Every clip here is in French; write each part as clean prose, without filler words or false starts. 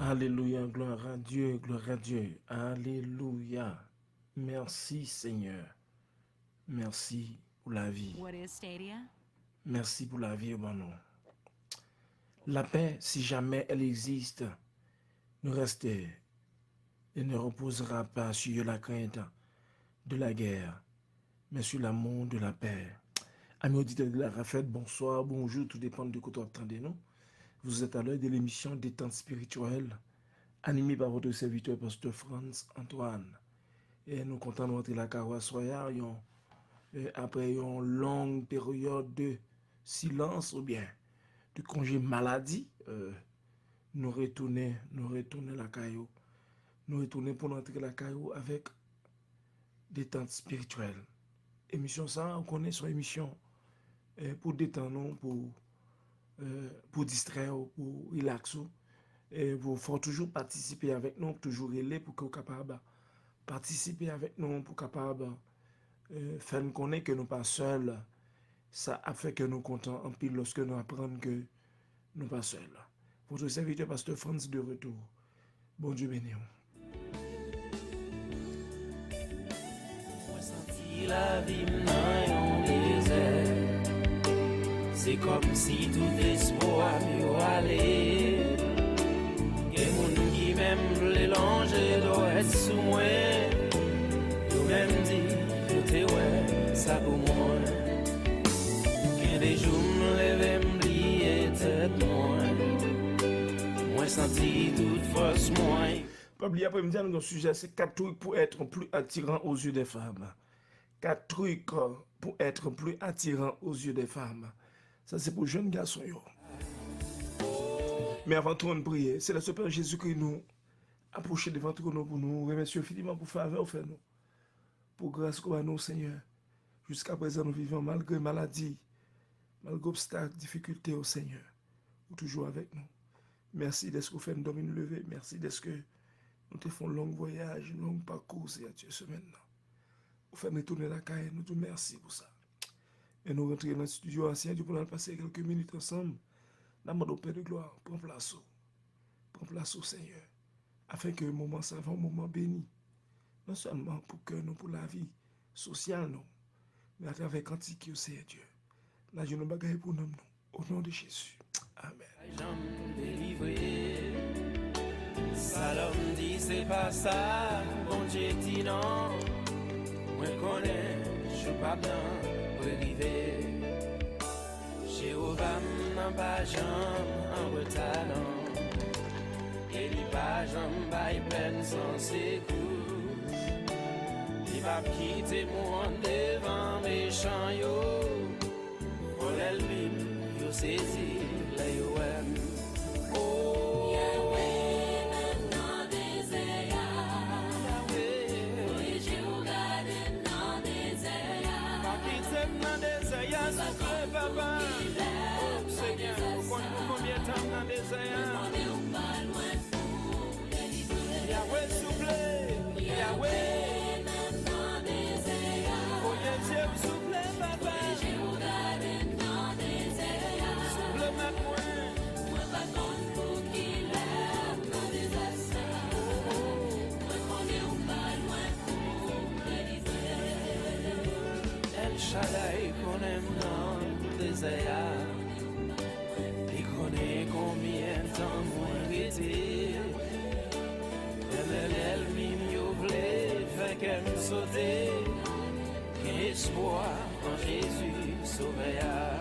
Alléluia, gloire à Dieu, gloire à Dieu. Alléluia. Merci Seigneur. Merci pour la vie. What is Stadia? Merci pour la vie, mon nom. La paix, si jamais elle existe, ne reste et ne reposera pas sur la crainte de la guerre, mais sur l'amour de la paix. Amis auditeurs de la Rafette, bonsoir, bonjour, tout dépend de quoi vous attendez nous. Vous êtes à l'heure de l'émission Détente spirituelle, animée par votre serviteur, Pasteur Franz Antoine. Et nous comptons rentrer la carrosse royale après une longue période de silence ou bien de congé maladie. Nous retournons la caillou. Nous retournons pour entrer la caillou avec détente spirituelle. Émission ça, on connaît son émission pour détendre, pour distraire, pour relaxer. Et vous faut toujours participer avec nous, toujours relais pour que vous capable participer avec nous, pour capable faire nous connaître que nous pas seuls. Ça a fait que nous comptons en pile lorsque nous apprenons que nous pas seuls. Votre serviteur Pasteur Franz de retour. Bon Dieu béni. Moi senti la vie dans un désert. C'est comme si tout espoir m'y allait. Et mon qui même les langer doit être sous moi. Yo même dit, yo te ouais, ça pour moi. Qu'un des jours me lève m'oublier tête moi. Moi senti toute force moi. Pas oublier après-midi, notre sujet, c'est 4 trucs pour être plus attirant aux yeux des femmes. 4 trucs pour être plus attirant aux yeux des femmes. Ça, c'est pour jeunes garçons. Yo. Mais avant tout, on prie. C'est le Seigneur Jésus qui nous approche devant nous pour nous remercier infiniment pour faveur fait nous. Pour grâce qu'on a nous, Seigneur. Jusqu'à présent, nous vivons malgré maladie, malgré obstacles, difficultés au Seigneur. Vous toujours avec nous. Merci d'être que vous faites nous dormir nous lever. Merci d'être que nous te faisons un long voyage, un long parcours, c'est à Dieu semaine. Vous faites retourner la caille, nous te merci pour ça. Et nous rentrons dans le studio ancien, Dieu pour passer quelques minutes ensemble. Dans mon Père de gloire, prends place au Seigneur, afin que le moment soit un moment béni, non seulement pour que nous, pour la vie sociale, nous, mais à travers cantique au Seigneur Dieu. Là, je nous bagaille pour nous, au nom de Jésus. Amen. J'aime délivrer. Salom dit c'est pas ça, bon Dieu dit non. Moi connais, je suis pas bien arrivé. Jéhovah m'en pas jamais en retard. Et il pas jamais bail peine sans secours. Il va quitter moi devant méchant yo. Pour l'elmime, yo saisi la yo aime. Shaddai qu'on aime dans le désert. Il connaît combien de temps moi été. Elle mime voulait fait qu'elle me sauter. Espoir en Jésus sauveur.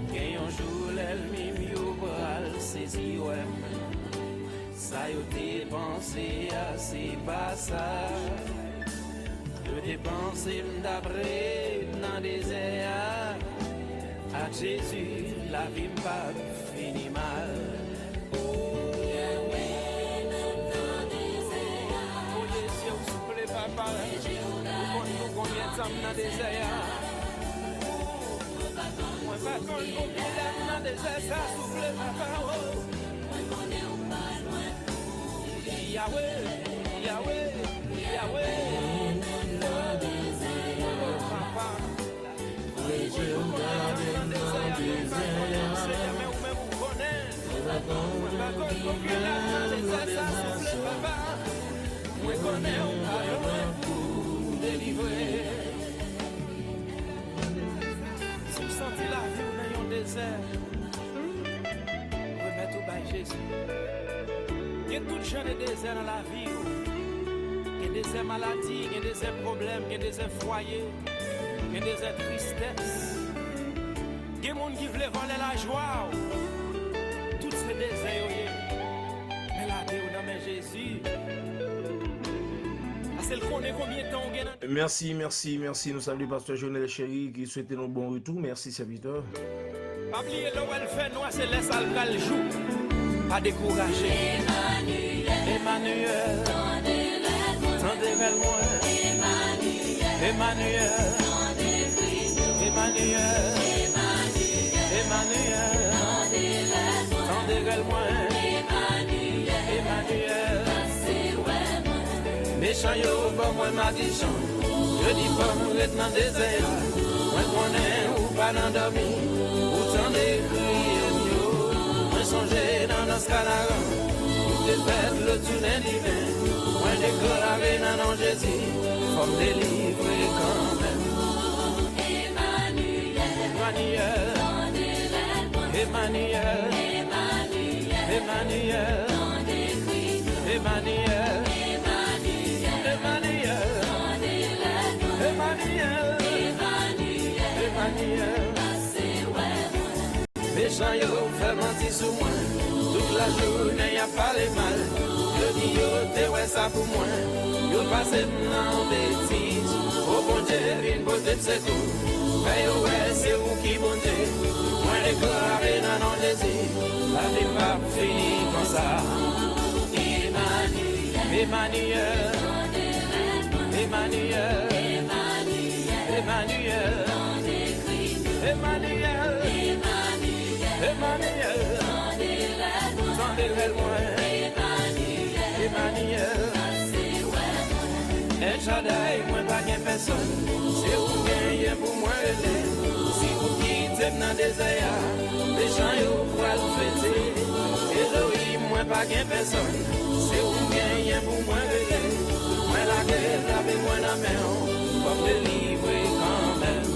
Qu'un jour elle mime bral saisi ça y a dépensé à ses passages. Je dépenser d'après dans le désert. À Jésus, la vie m'a fini mal. Oh, Jésus, vous soufflez papa. Vous combien de temps dans le désert? Moi, pas combien de temps dans le désert, ça souffle papa. Yahweh, Yahweh, Yahweh. Papa, Moi connais un moyen pour délivrer. Si vous sentez la vie dans un désert, remettez au bail Jésus. Il y a tout genre de désert dans la vie. Il y a des maladies, il y a des problèmes, il y a des foyers, il y a des tristesses. Il y a des gens qui veulent voler la joie. Tout ces désirs. Mais la Dieu dans Jésus. C'est le connaît combien de temps. Merci. Nous saluons Pasteur Jonel Chéri qui souhaite un bon retour. Merci, serviteur. Pas oublier là où elle fait noir, c'est laisse le jour. Pas décourager. Emmanuel. Tendez-le moi. Emmanuel. Tendez-le moi. Emmanuel. Méchant yo, bon moi ma dichon. Je dis pas mon être dans le désert. Moi connais ou pas endormi. Autant d'écrire yo. Moi songer dans nos canards. Tout est fait le tunnel divin. Moi déclaré dans nom Jésus. Comme délivré quand même. Emmanuel. Méchant yo fait mentir sur moi. Toute la journée y'a pas les mal. Je dis yo t'es ouais ça pour moi. Yo passe en bêtise. Au bon Dieu une beauté de secours. Mais yo ouais c'est vous qui bon Dieu. Moi déclaré dans nom Jésus. La vie pas fini comme ça. Emmanuel. Tendez-le moi. Emmanuel. El Shaddai, moi pas gain personne. C'est vous gagnez pour moi. Si vous quittez dans le désert, les gens yo pour le fêter. Elohim, moi pas gain personne. C'est vous gagnez pour moi. Moi la guerre avec moi la main. Pour me livrer quand même.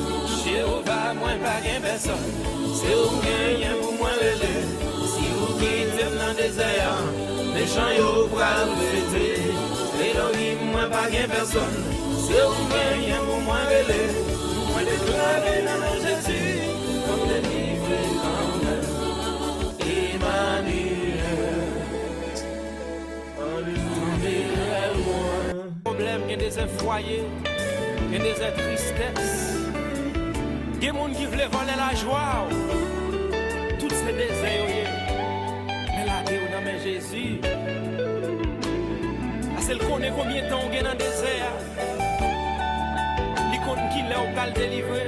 Jéhovah, moi pas gain personne. C'est vous gagnez pour moi. Si vous quittez dans le désert, les gens yo pour le fêter. Elohim, moi pas gain personne. C'est vous gagnez pour moi. Moi déclaré dans le Jésus. Comme délivré quand même. Emmanuel. Problème, il y a des foyers, il y a des tristesses. Il y a des gens qui veulent voler la joie. Toutes ces désirs. Mais la Dieu dans Jésus. C'est le connaît combien de temps on est dans le désert. Il compte qui l'a au cal délivré.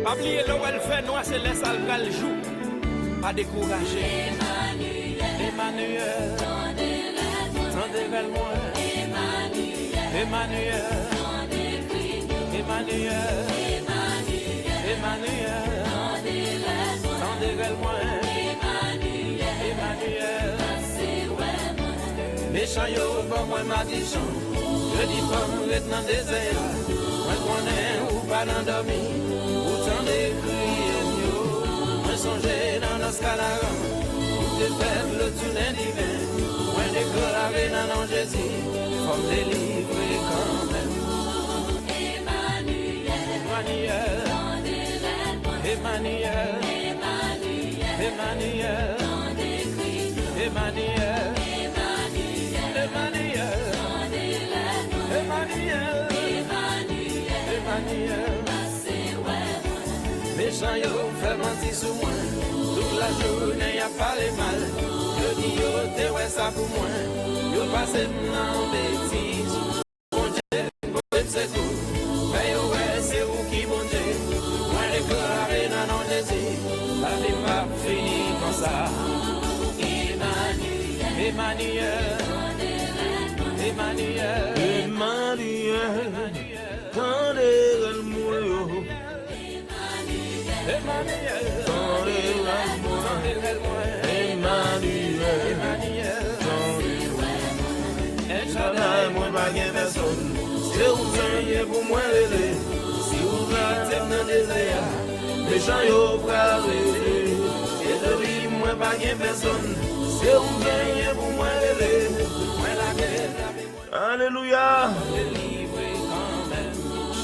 Pas oublier là où elle fait noir, c'est laisse le jour. Pas décourager. Emmanuel. Tendez-le moi. Emmanuel. Tendez-le moi. Emmanuel. Méchant yo, bon moi ma dichon. Je dis pas mon être dans le désert. Moi connais ou pas endormi. Autant d'écrire yo. Moi songer dans nos canards. Tout est fait le tunnel divin. Moi déclaré dans nom Jésus. Comme délivré quand même. Méchant yo fait mentir sur moi. Toute la journée y'a pas les mal. Je dis yo t'es ouais ça pour moi. Yo passe en bêtise. Bon Dieu, bon Dieu c'est tout. Mais yo ouais c'est vous qui bon Dieu. Moi déclaré dans nom Jésus. La vie pas fini comme ça. Emmanuel. Tendez-le moi. Emmanuel. El Shaddai. méchant yo pral rele. Et de lui moi pas gen personne. C'est où gagner pour moi rele. Moi la guerre. Alléluia. Délivré quand même.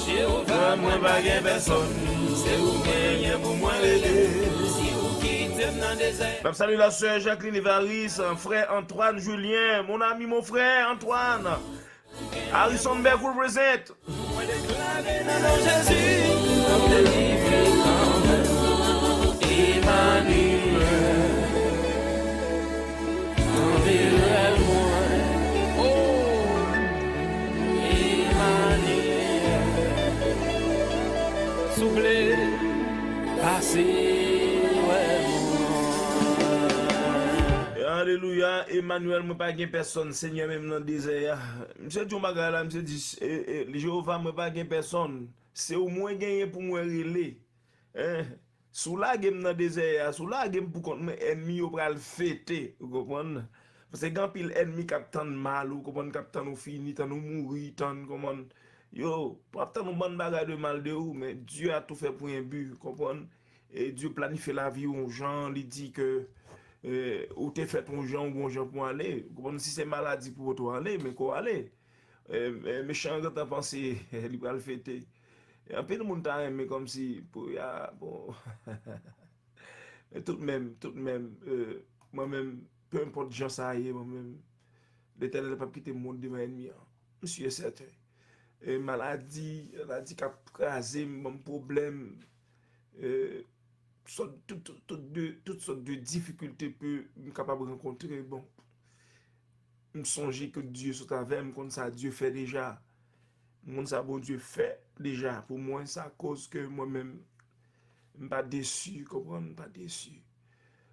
Jéhovah moi pas gen personne. C'est où gagner pour moi rele. Si vous quittez dans désert. Je salue la sœur Jacqueline Evaris, frère Antoine Julien, mon ami, mon frère Antoine. Harrison Berg vous présente. Moi déclaré dans nom Jésus. Comme délivré quand même. Emmanuel. Enverrai moi. Oh. Emmanuel. Soufflez. Passez. Alléluia, Emmanuel, moi pas gen personne, Seigneur même dans le désert. Monsieur Dieu bagay là, monsieur dit Jéhovah moi pas gen personne. C'est au moins gagné pour moi relé. Sous la game dans le désert, sous la game pour contre mes ennemis au pral fêter, vous comprenez? Parce que quand pile ennemi cap tant mal, vous comprenez, cap tant nous fini, tant nous mourir, tant comment yo, pas tant nous bonne bagay de mal de ou, mais Dieu a tout fait pour un but, vous comprenez? Et Dieu planifie la vie aux gens, il dit que ou t'es fait ton gens ou bon gens pour aller. Comme si c'est maladie pour toi aller, mais quoi aller? Méchant quand t'as pensé, il va le fêter. Et un peu de monde t'a aimé comme si, pour ya, bon. Mais tout de même, moi-même, peu importe gens ça y est, moi-même, l'Éternel n'a pas quitté le monde devant l'ennemi. Monsieur est certain. Maladie qui a crasé mon problème. Toutes sortes de difficultés peut me capable de rencontrer. Bon, me songer que Dieu soit avec moi, comme ça Dieu fait déjà. Mon ça bon Dieu fait déjà. Pour moi, c'est à cause que moi-même, je ne suis pas déçu, comprendre, pas déçu.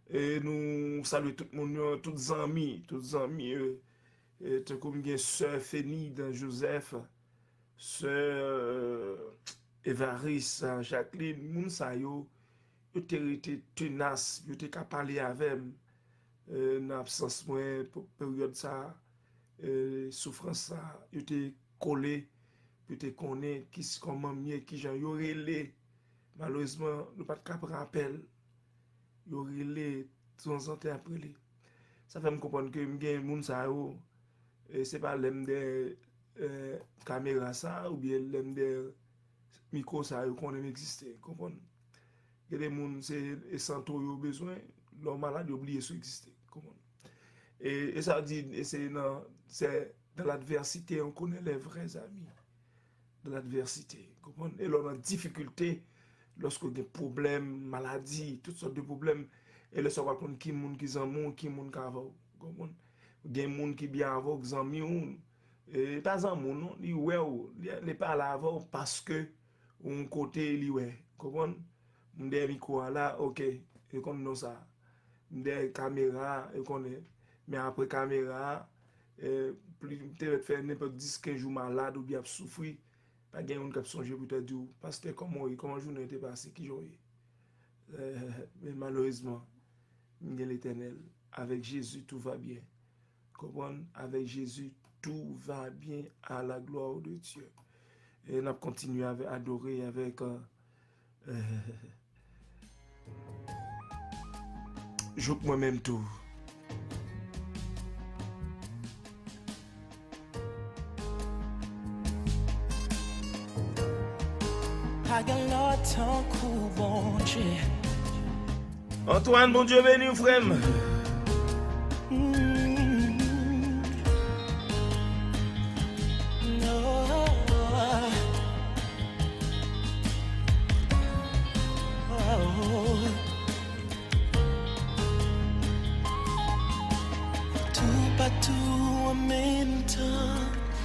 Et nous saluons tout le monde, tous les amis, comme sœur Fénide, Joseph, sœur Évaris, Jacqueline, moun sa yo. Yo te été tenace, yo te ka parler avec en absence moi pour période ça souffrance ça, yo te collé, yo te connaît qui comment mieux qui gens yo relé. Malheureusement, nous pas de rappel. Yo relé temps en temps après les. Ça fait me comprendre que m'gain moun sa yo c'est pas l'aime de caméra ça ou bien l'aime de micro ça yo qu'on exister, comprendre. Il y a des gens c'est santo yo besoin leur malade oublier ça exister comment et ça dit c'est dans l'adversité on connaît les vrais amis de l'adversité comprendre et là dans difficulté lorsque des problèmes maladie toutes sortes de problèmes et le savoir contre qui monde qui zanmou qui monde ka avant comprendre des monde qui bien avant zanmi ou et pas zanmou non li ouais les pas là avant parce que on côté li ouais comprendre m'de micro là OK et comme non ça m'de caméra et connaît mais après caméra plus peut-être faire n'importe 10-15 jours malade ou bien souffrir pas gain on cap songer peut-être du pasteur comment journée était passé qui joyeux mais malheureusement l'Éternel avec Jésus tout va bien comprendre avec Jésus tout va bien à la gloire de Dieu et on a continué à adorer avec joue moi-même tout. Antoine, bon Dieu béni, frère.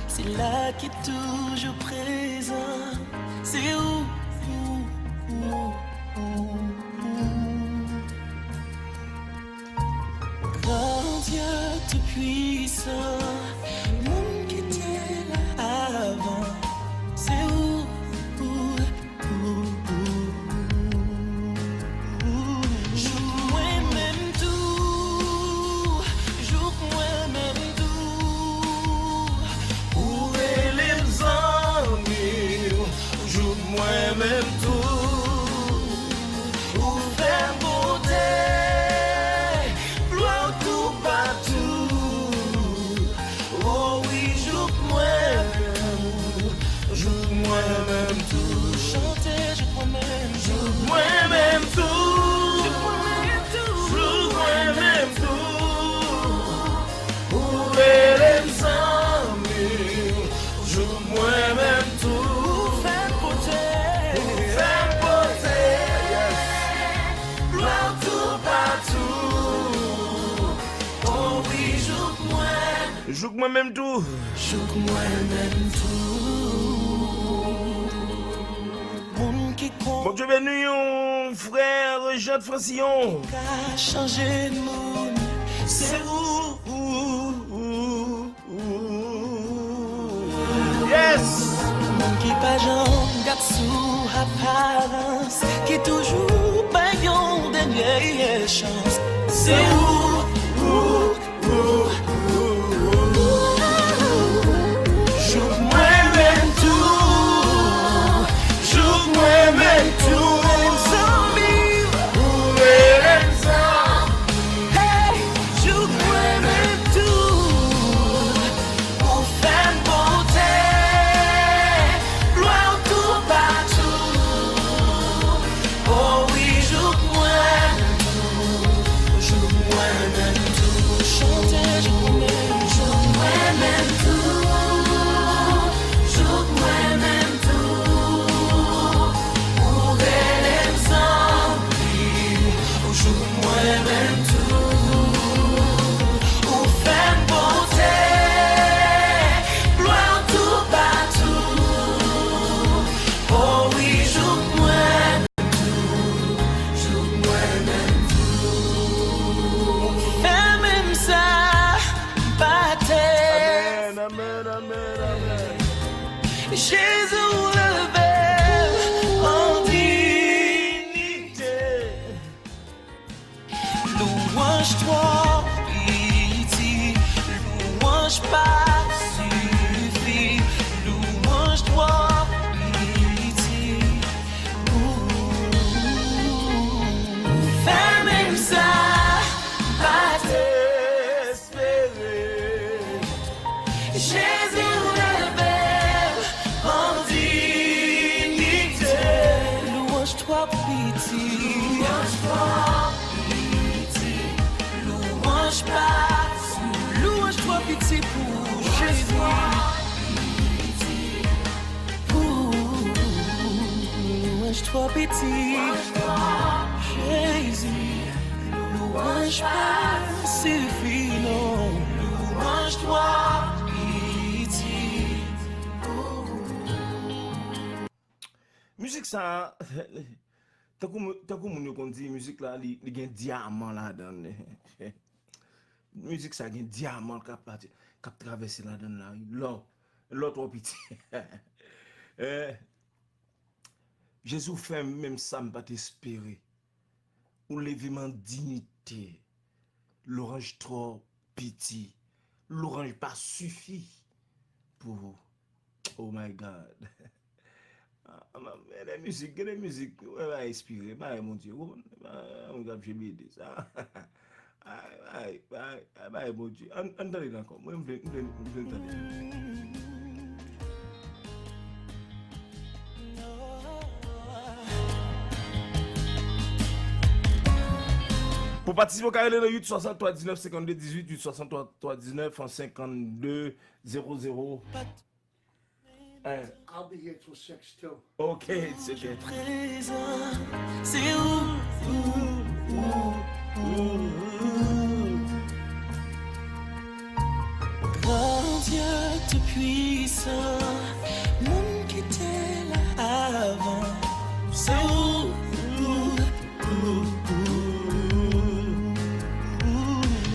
C'est là qui est toujours présent. C'est où? Grand Dieu tout puissant, monde qui était là avant. C'est où? Joue moi-même tout. Joue moi-même tout. Moun qui Bon Dieu béni, frère Jean de Francillon. a changé le monde. C'est Yes. Moun qui pas jambe garde sous apparence, qui toujours pas yon dernière chance. C'est Joue moi-même tout. Joue moi-même tout. Hey, joue moi-même tout. Pour faire beauté, loin tout partout. Oh oui, joue moi-même tout. Joue moi-même tout. Chanter, joue moi-même tout. Joue moi-même tout. Ouvrir les envies. Joue moi-même tout. Pour faire beauté, loin tout partout. Oh oui, joue moi-même tout. Joue moi-même tout. Fais même ça, bâtez. Amen, amen, amen, amen. Jésus levé en dignité. Louange-toi, pitié. Louange pas suffit. Louange-toi, pitié. Fais même ça, bâtez. Espérer. Jésus levé en dignité. Louange-toi, pitié. Louange-toi, pitié. Louange pas. Louange-toi, pitié pour Jésus. Louange-toi, pitié. Jésus. Louange pas suffit, non. Louange-toi, pitié. Musique ça, tant que mon yo dit musique là, il y a un diamant là-dedans. Musique ça, il y a un diamant qui a traversé là-dedans là. L'autre petit. Jésus fait même ça, me pas t'espérer. Ou l'événement dignité. L'orange trop petit. L'orange pas suffit pour. Oh my God. La musique, elle va inspirer. Mon Dieu, on va m'aider ça. Mon Dieu, entendez encore. Moi, je veux entendre. Pour participer au carré, le 8 63 19 52 18 8 63 19 en 52 00. I'll be here till 6 too. Ok, c'est bien. Présent, c'est où? Grand Dieu tout puissant, monde qui était là avant, c'est où?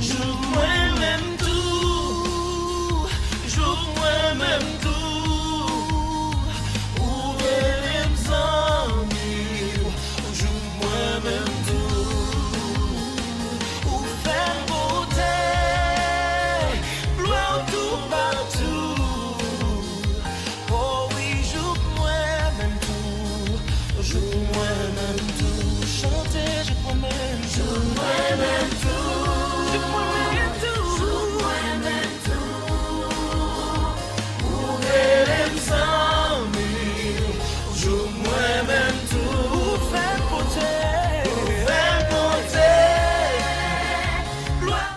Joue moi-même tout, joue moi-même tout.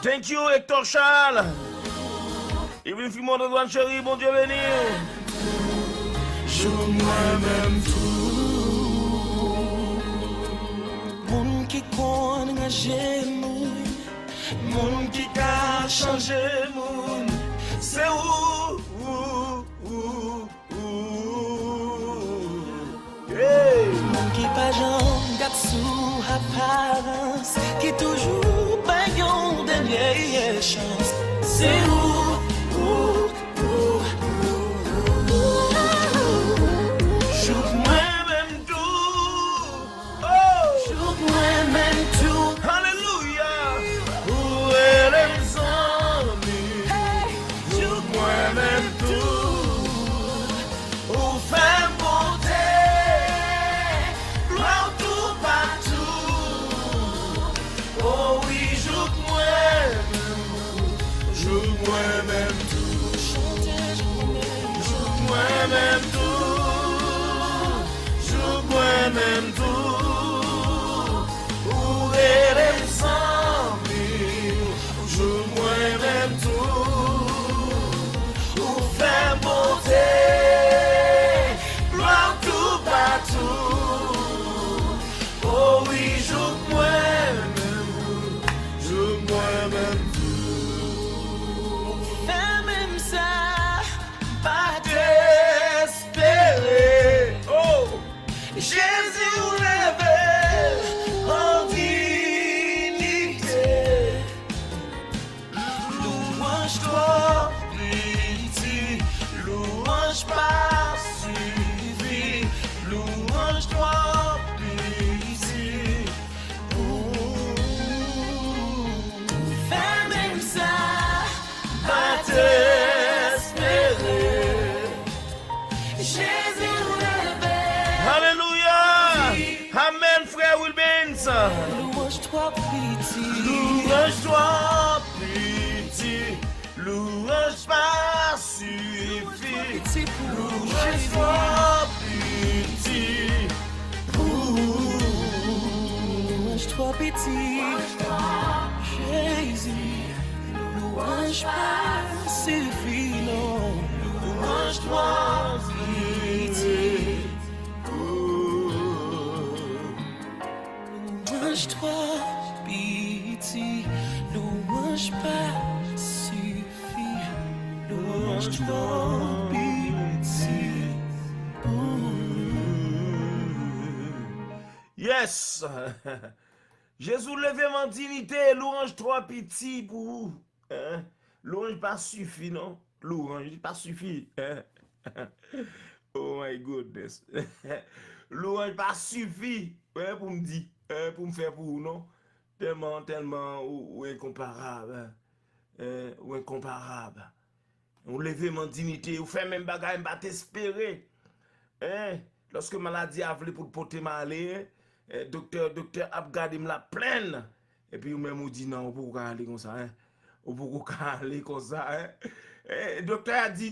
Thank you, Hector Charles. Yves Fimon de Douane Chérie, bon Dieu béni. Je moi-même tout. Moun qui connaît j'ai moun qui a changé moun. pa jam gat sou apparence qui toujours pa yon dernière chance. C'est Jouk moi-même tout. Jouk moi-même tout. Hallelujah. Où est les amis? Jouk moi-même tout. Où fait monter gloire tout partout. Oh oui, jouk moi-même tout. Jouk moi-même tout. Jouk moi-même tout. Où est les amis? Jouk moi-même tout. Où fait monter gloire tout partout. Oh oui, jouk moi-même tout. Fais même ça, pas désespérer. Oh. Jésus ou levé en dignité. Louange-toi, pitié. Louange pas suffit. Louange-toi, pitié. Fais même ça, pas t'espérer. Jésus ou levé. Hallelujah. Amen, frère Wilbens. Louange-toi, pitié. Louange-toi, pitié. Louange pas suffit. Louange-toi, pitié. Louange-toi, pitié. Jésus, louange pas suffit, non. Louange-toi, pitié. Louange-toi, pitié. Louange pas suffit. Louange-toi, pitié. Yes. Jésus levé mon dignité, louange trois pitié pour vous. Hein? Louange pas suffit, non? Louange pas suffit. Hein? Oh my goodness. Louange pas suffit, hein, pour me dire, pour me faire pour vous, non? Tellement ou incomparable. Ou incomparable. On levé mon dignité, ou fait même bagaille, pas t'espérer. Hein? Lorsque maladie a voulu pour le porter malade, docteur a regardé la pleine. Et puis, même, on dit non, on peut pas aller comme ça. Hein? On peut pas aller comme ça. Hein? Docteur a dit,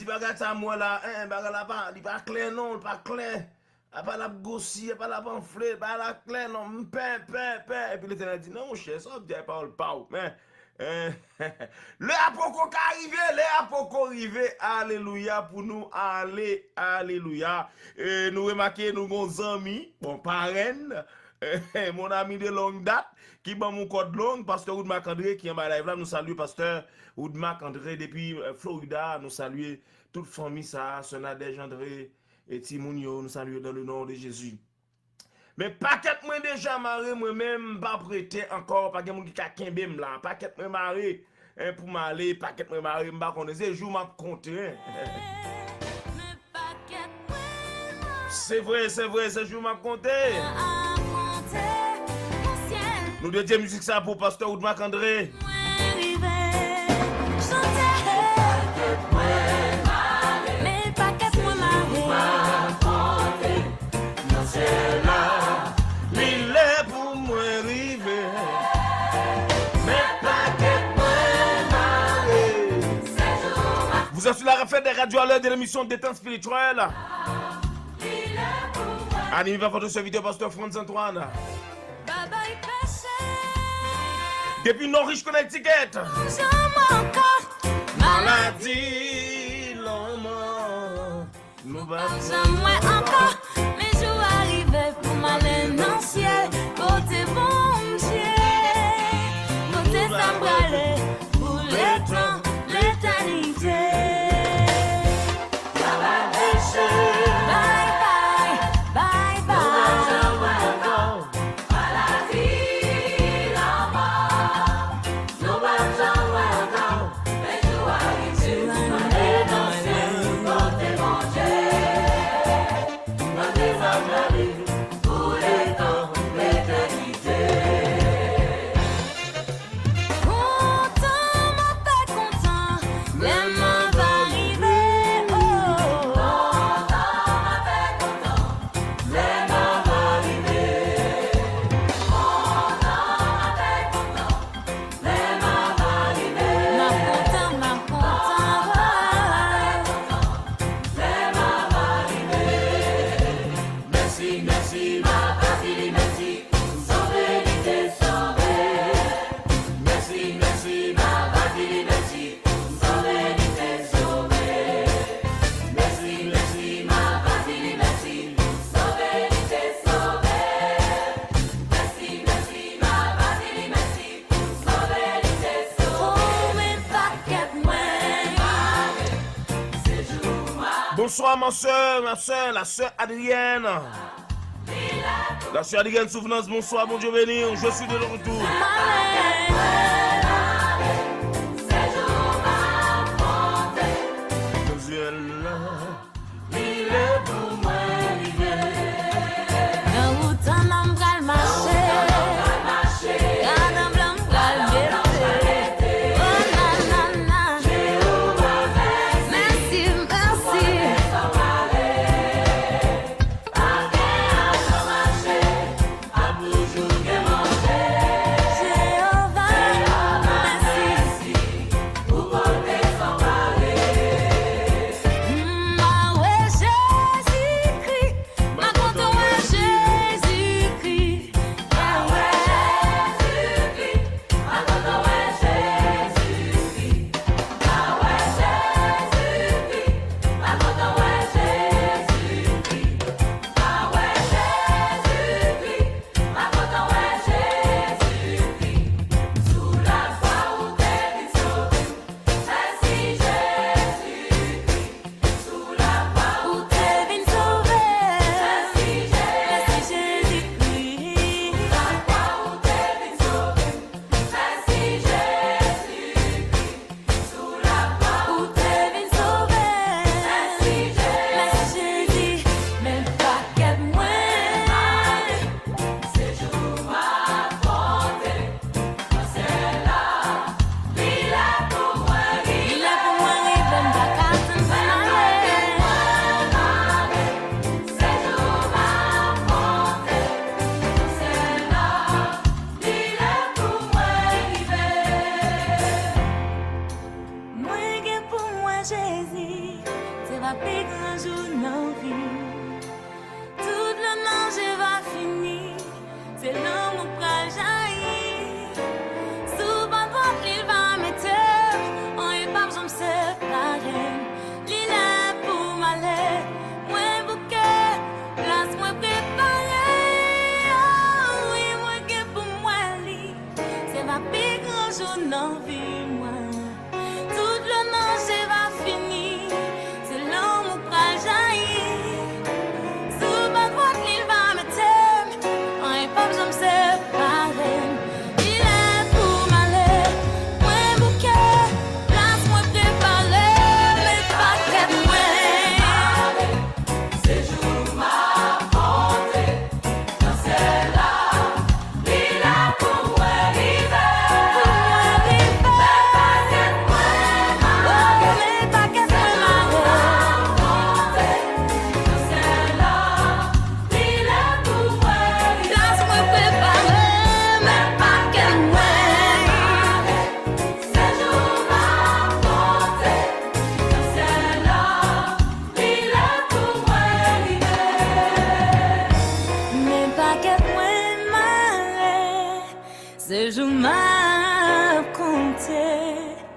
bagarre ça moi là, hein, bagarre là, il pas clair, non, pas clair. Pas la gossi, pas la panflé, pas la clair, non, pain. Et puis l'Éternel dit, non, mon cher, ça, vous dites pas, mais. Le apoko arrivé, alléluia pour nous, alléluia. Nous remarquons, nous avons amis, bon, parraine, mon ami de longue date, qui bat mon code long, pasteur Oudmak André, qui est en bas live là, nous saluons pasteur Oudmak André depuis Florida, nous saluons toute famille, ça, son Nadège André et Timounio, nous saluons dans le nom de Jésus. Mais paquet moi déjà maré moi-même pas prêté encore pas quelqu'un qui a kembem là paquet moi maré pour m'aller paquet moi maré m'pa connait ces jours m'a compté c'est vrai ces jours m'a compté nous dédions musique ça pour pasteur Oudmak André Vous êtes sur la refaite des radios à l'heure de l'émission Détente spirituelle. Animé par votre serviteur pasteur Franz Antoine. Depuis Norwich, Connecticut. Maladie, l'homme. Nous Moi encore, mes jours arrivés pour m'aller dans le ciel. Côté bon Dieu, côté s'embraler pour le temps, l'éternité. Bye bye, bye bonsoir ma soeur, la soeur Adrienne. La soeur Adrienne Souvenance, bonsoir, bon Dieu béni, je suis de retour.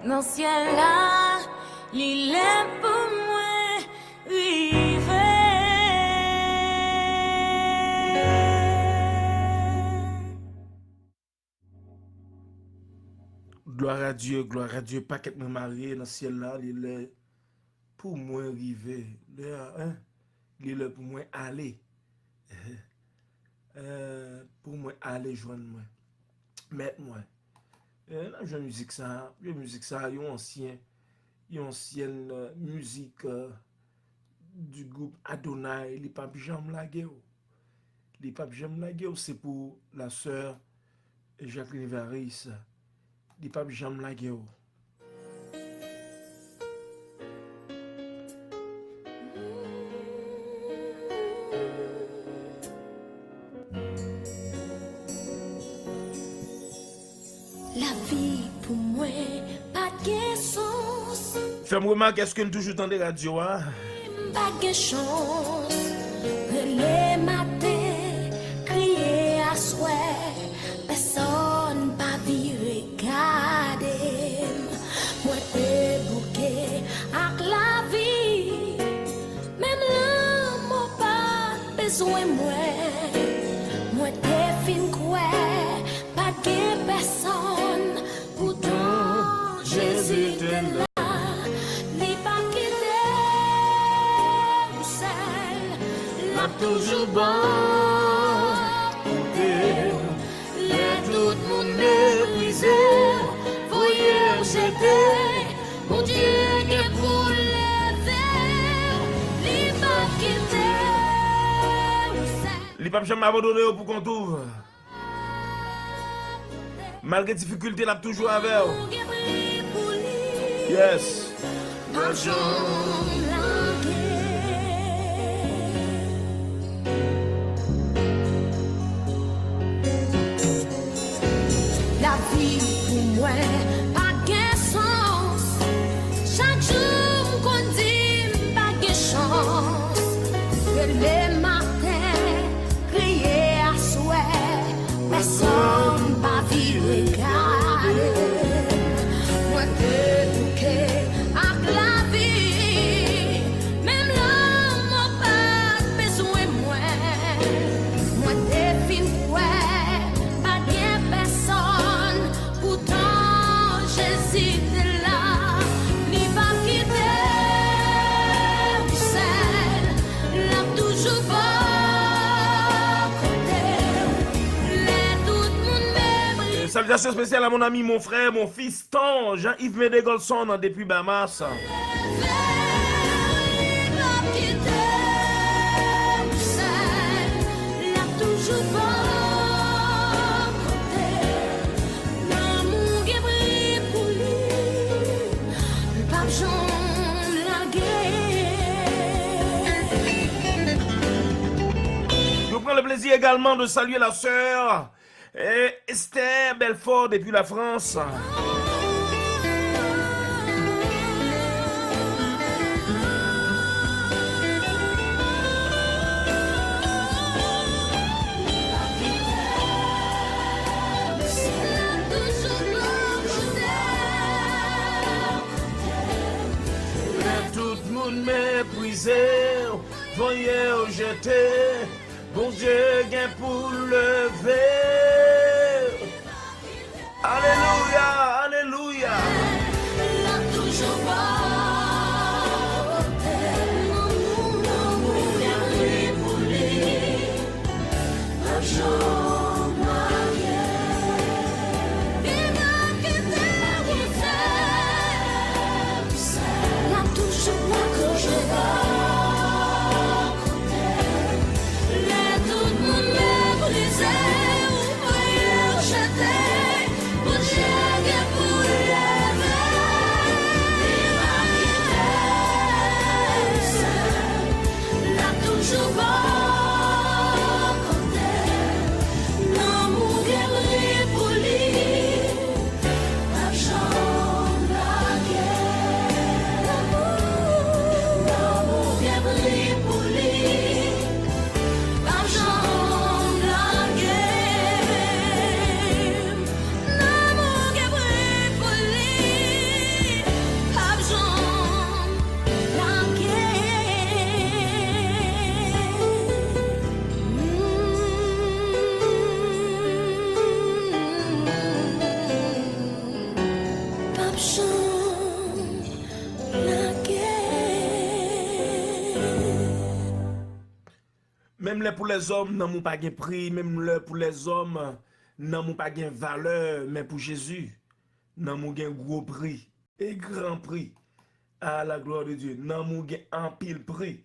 Dans ciel là, l'île est pour moi rive. Gloire à Dieu, pas qu'être marié dans ciel là, l'île est pour moi rive. L'île est pour moi aller. Pour moi aller joindre moi. Mettre moi. La jeune musique ça, une ancienne musique du groupe Adonai, les papes Jean Lagueo. Les papes Jean Lagueo, c'est pour la sœur Jacqueline Varis. Les papes Jean Lagueo. La vie pour moi, pas de sens. Fais-moi remarquer, est-ce que nous toujours dans des radios? Hein? Pas de chance. Les matins, crier à souhait. Personne pas viré regarder. Moi, t'es bouquet avec la vie. Même l'amour pas besoin moi. Moi, t'es fin quoi. Pas de personne. Pourtant, Jésus t'es là. N'est pas quitté. toujours bon. Les tout le monde méprisé, voyez j'étais, mon Dieu qui pour lever, les pas quitter. Il pas jamais abandonné pour qu'on trouve. Malgré difficulté, il a toujours avec. Yes. La vie pour moi pas de sens. Chaque jour qu'on dit pas de chance. Que les matins crier à souhait, personne pas vivre regarder. Moi éduqué à la vie, même l'homme n'a pas besoin de moi. Moi défine ouais, pas de personne, pourtant j'hésite là, ni pas quitter seul, l'a toujours pas côté, les tout le monde méprise. Salutations spéciales à mon ami, mon frère, mon fiston, Jean-Yves Médégolson, depuis Bahamas. Je prends le plaisir également de saluer la sœur Esther Belfort depuis la France. Tout le monde méprisé, voyez où j'étais, bon Dieu gain pour lever. Alléluia, alléluia. Même là pour les hommes, n'ont pas de prix. Même là pour les hommes, n'ont pas de valeur. Mais pour Jésus, n'ont pas un gros prix et grand prix. À la gloire de Dieu. N'ont pas un pile prix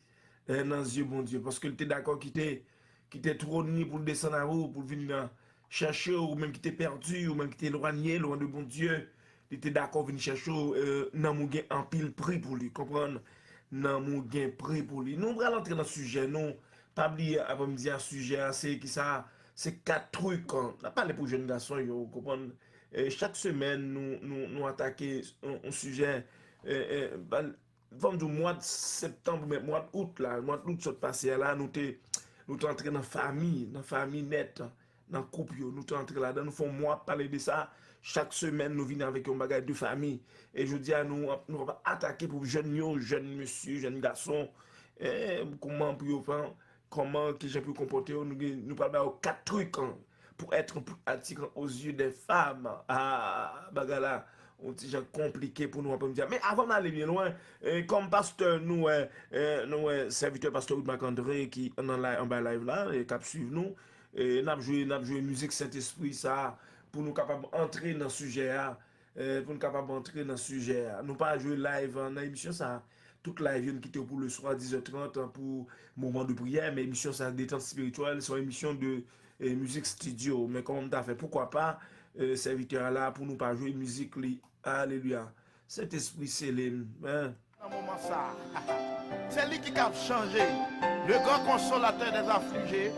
dans Dieu, bon Dieu. Parce que tu es d'accord qu'il était trop ni pour descendre à haut, pour venir chercher, ou même qui était perdu, ou même qui était éloigné, loin de bon Dieu. Il était d'accord venir chercher, n'ont pas un pile prix pour lui. Comprendre? N'ont pas un prix pour lui. Nous allons entrer dans le sujet, non? Pas oublier avant me dire un sujet, c'est qui ça, c'est 4 trucs. On a parlé pour jeunes garçons, vous comprenez? Chaque semaine, nous attaquons un sujet. Du mois de septembre, mais mois d'août, là, mois d'août, ce passé là, nous sommes entrés dans la famille nette, dans le couple, nous sommes entrés là-dedans, nous faisons mois parler de ça. Chaque semaine, nous venons avec un bagage de famille. Et je dis à nous allons attaquer pour jeunes monsieur, jeunes garçons, comment pour faire. Comment que j'ai pu comporter, nous parlons de 4 trucs pour être plus attirant aux yeux des femmes. Ah, bagala, un petit genre compliqué pour nous, on peut me dire. Mais avant d'aller bien loin, comme pasteur, nous, serviteur pasteur Marc-André qui est en bas live là, et qui suivre nous, et n'a joué musique Saint-Esprit, ça, pour nous capables d'entrer dans le sujet, pour nous capables d'entrer dans le sujet. Nous pas jouer live dans l'émission, ça. Toute live vient quitter pour le soir à 10h30 pour moment de prière, mais émission ça détente spirituelle, c'est une émission de musique studio. Mais comme on a fait, pourquoi pas, serviteur là pour nous pas jouer musique, alléluia. Cet esprit Céline. Hein? Dans ce moment ça, c'est lui qui a changé, le grand consolateur des affligés.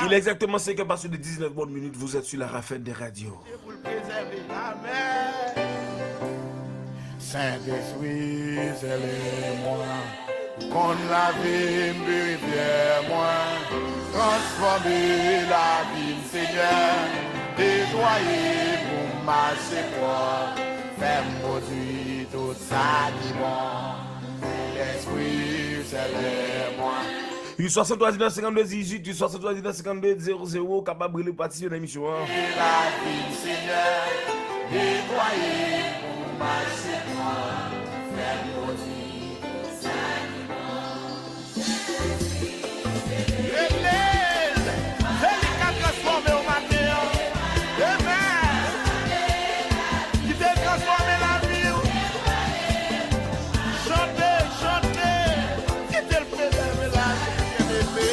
Il est exactement 5 heures passées de 19 bonnes minutes, vous êtes sur la rafette des radios. Pour le préserver. Amen. Saint-Esprit, scellez-moi, qu'on la vie me moi, transformer la vie, Seigneur, nettoyer pour marcher quoi, faire produire tout ça qui bon. L'Esprit, scellez-moi. 63 52 18, 63 52 00, capable de participer à l'émission. La vie, Seigneur, nettoyer pour marcher quoi, faire produire tout ça qui bon. L'église, c'est lui qui a transformé au matin. Amen. Qui t'a transformé la vie. Chantez, chantez. Qui t'a préservé la vie.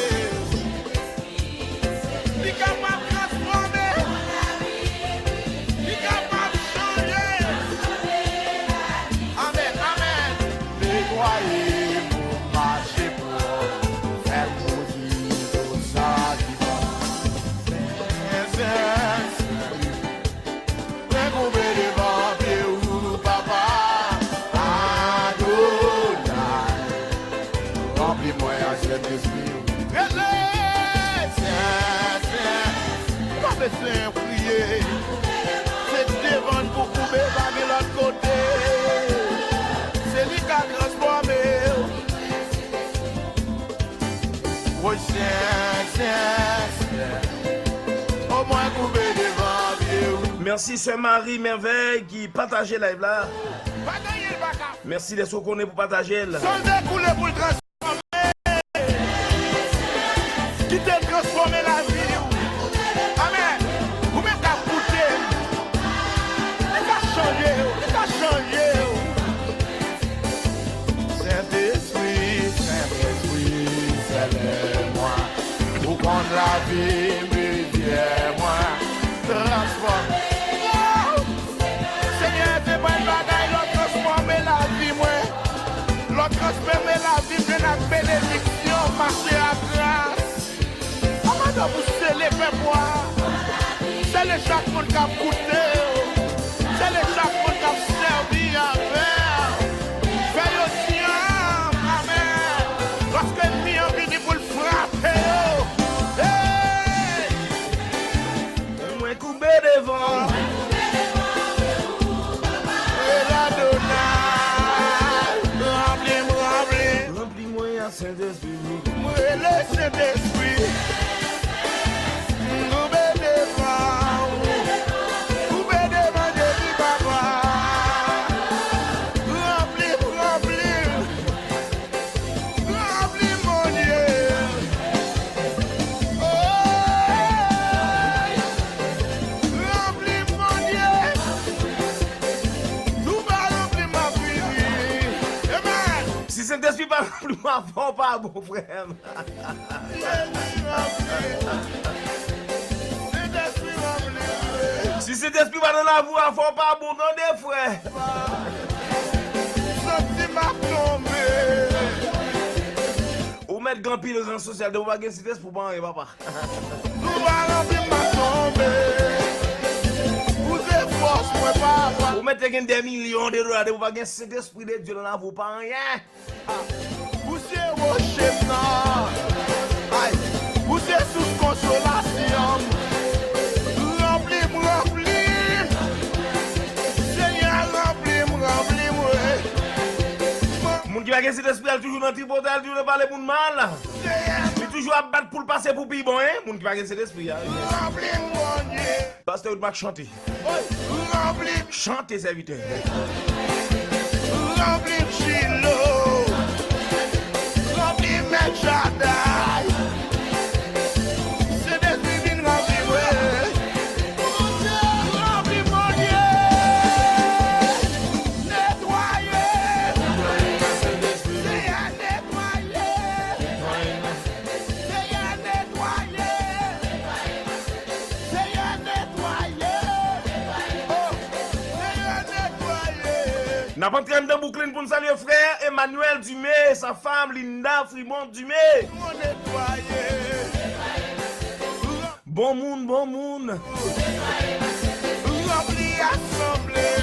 Lui capable de transformer. Lui capable de changer. Amen, amen. Nettoyer pour marcher pour faire produire tout ça qui va. Découvrir devant Dieu, papa. Adonai. Remplis-moi à cet esprit. Pas besoin de prier. C'est devant pour couper de l'autre côté. C'est lui qui a transformé. Oui, c'est au moins couper devant Dieu. Merci Sœur Marie Merveille qui partageait live là. Pas gagner le bac. Merci les qu'on pour partager là. Sans découler pour le transformer. Qui t'a transformé la vie. Amen. Vous même qu'à goûter. Il a changé. Il a changé. Saint-Esprit, Saint-Esprit, scellez-moi. Pour prendre la vie, viens-moi. Transforme. Oh! Seigneur, c'est pas une bagaille, l'autre transformer la vie, moi. L'autre transformer la vie, de la bénédiction, marcher à grâce. Comment doit vous sceller, fais-moi? C'est le chaque monde qui a goûté. C'est le chaque monde qui a servi à faire. Fais le tien, amen. Lorsque l'ennemi a venu pour le frapper, hey! Moi coupé devant. Et l'Adonai, remplis-moi. Remplis-moi à Saint-Esprit. Moi le Saint-Esprit. Coupé devant. Coupé devant Jésus, papa. Remplis, remplis. Remplis mon Dieu. Oh! Remplis mon Dieu. Tout va remplir ma vie. Amen. Si Saint-Esprit pas plus ma fort, pas bon frère. Si Saint-Esprit va dans la voie, faut pas bon dans des frères. Ou mettre grand pile dans le social de vous pas gagner Saint-Esprit pour pas papa. Ou mettre des millions de dollars de vous pas gagner Saint-Esprit de Dieu dans la voie pas rien. Vous êtes vos chefs, vous êtes sous consolation. Remplis-moi. Seigneur, remplis-moi. Moun qui va gagner Saint-Esprit toujours dans le tripotal, toujours parler pour le mal. Seigneur, toujours à battre pour le passer pour plus bon, hein? Moun qui pas gagner cet esprit. Remplis mon Dieu. Pasteur, vous devez chanter. Remplis, Chantez, serviteur. remplis Chilo. Remplis Mechadai. C'est des divines remplis, ouais. Remplis mon Dieu. Nettoyer. C'est à nettoyer. C'est à nettoyer. C'est à nettoyer. Oh, c'est à nettoyer. N'a pas de train de boucline pour nous saluer frère Emmanuel Dumé, sa femme Linda Frimont Dumé. Mon nettoyer. Bon monde, bon monde. Remplis assemblée.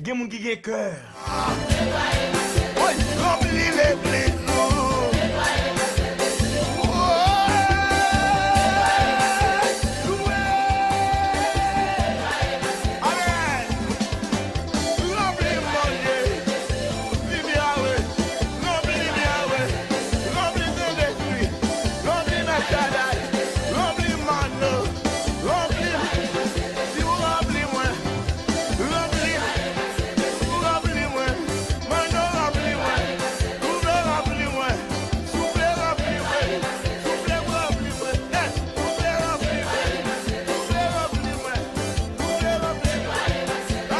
Gen moun qui gen cœur. Remplis l'église. Amen. Remplis mon Dieu. Libéré. Remplis libéré. Remplis de l'esprit. Remplis ma chadaille. Remplis mon eau. Remplis. Si vous remplis moi. Remplis. Remplis-moi, maintenant remplis-moi, souffle remplis-moi, souffle remplis-moi, souffle remplis-moi, souffle remplis-moi, souffle remplis-moi, souffle remplis-moi,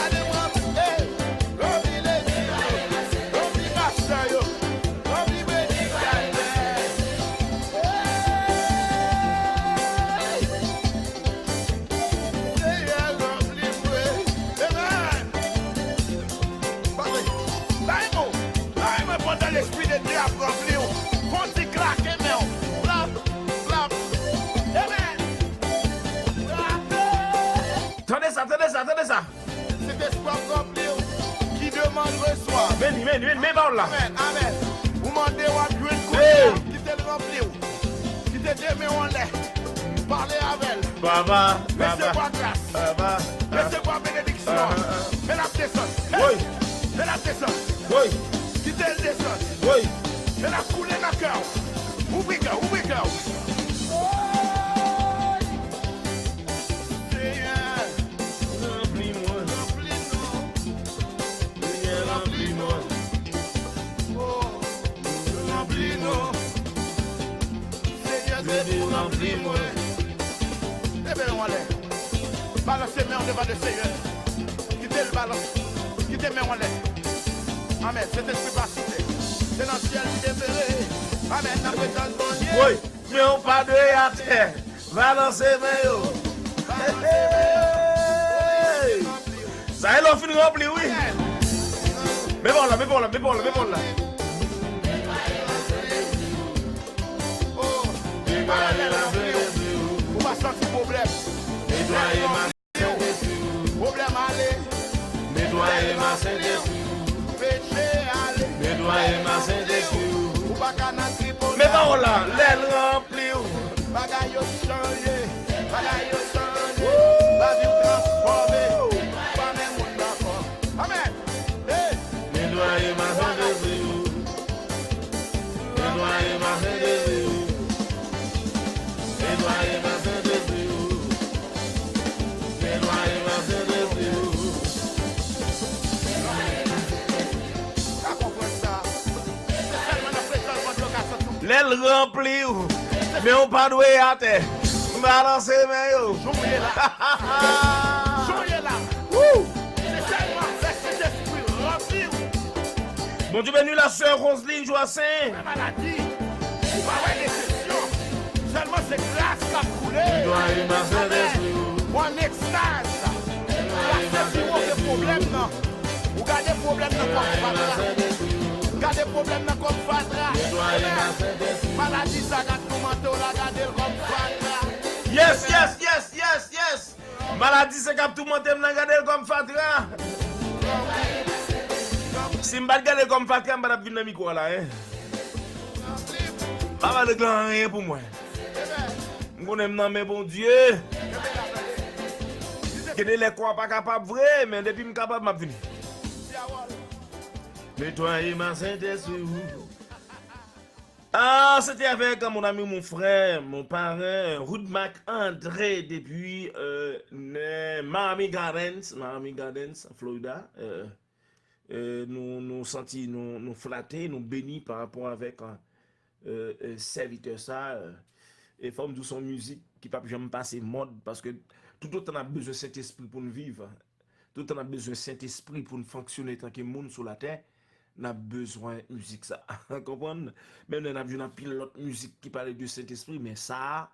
allez-moi, remplis les yeux, remplis ma saille, remplis mes dictateurs. Seigneur, remplis-moi, amen. Là, il me prend l'esprit de Dieu à remplir. Faut s'y claquer, mais on. Clap, clap. Amen. Attendez ça, attendez ça, attendez ça. C'est espoir remplir qui demande reçoit. Veni, parole là. Amen, amen. Vous demandez à Dieu une Hey. coupe qui te le remplir. Qui te dit, mais on l'est. Parlez avec elle. Baba, Recevez-moi grâce. Baba. Recevez-moi bénédiction. Fais la descente. Oui, Fais la descente. oui, Qui te le descente. oui. C'est la coulée dans le cœur. Ouvre le cœur, ouvre le cœur. Seigneur, Remplis-moi, remplis-nous. remplis-moi. Oh, remplis-nous. Seigneur, c'est remplis-moi. Eh bien, on l'est. Balancez main devant le Seigneur. Quittez le balance. Quittez main on l'est. Amen. Cet esprit va citer. C'est dans le ciel qui déverrait. Amen. La présence de Dieu. Oui, mais on pas de à terre. Va lancer mes yo. Hey. Ça est, l'on finit rempli, oui. Mais bon là, mais bon là, mais bon là, mais bon là. Oh, on va sentir problème. Problème aller. Nettoyer ma Saint-Esprit. Péché aller. Nettoyer ma Saint-Esprit. Ou pas qu'à n'entrer pour Mais bon là, l'aile remplie. bagaille yo changé. Bagaille yo changé. La vie transformée. Pas même monde d'accord. Amen. Hey. Nettoyer ma Saint-Esprit. Nettoyer ma Saint-Esprit. Nettoyer ma Saint-Esprit. Nettoyer ma Saint-Esprit. Ça comprend ça. C'est seulement la présence de Dieu qui a sorti. L'aile remplie. Mais on pas doué à terre. Balancer mes yo. Jouez là. Jouez là. C'est seulement cet esprit rempli. Bon Dieu béni la sœur Roselyne Joassin. La maladie. Ou pas ouais déception. Seulement c'est grâce qui a coulé. Nettoyer ma Saint-Esprit. Mon extase. La seule qui problème non. Vous gardez problème dans comme fatra. Gardez problème dans comme fatra. Maladie ça garde tout menton là, gardez comme fatra. Yes, yes, yes, yes, yes. Maladie c'est cap tout monter m'nan garder comme fatra. Si m'bal garder comme fatra, m'ba venir dans micro là hein. Pas de grand rien pour moi. M'konne m'nan mais bon Dieu. Que les quoi pas capable vrai, mais depuis m'capable m'a venir. Nettoyer ma Saint-Esprit. Ah, c'était avec mon ami, mon frère, mon parrain, Rudmac André, depuis Miami Gardens, en Florida. Nous sentis, nous flattés, nous bénis par rapport avec serviteur ça. Et forme de son musique qui ne peut jamais passer mode parce que tout le temps on a besoin de cet esprit pour nous vivre. Tout le temps on a besoin de cet esprit pour nous fonctionner tant que monde sur la terre. On a besoin de musique ça. Comprendre? Même on a besoin de pilote musique qui parle de cet esprit, mais ça,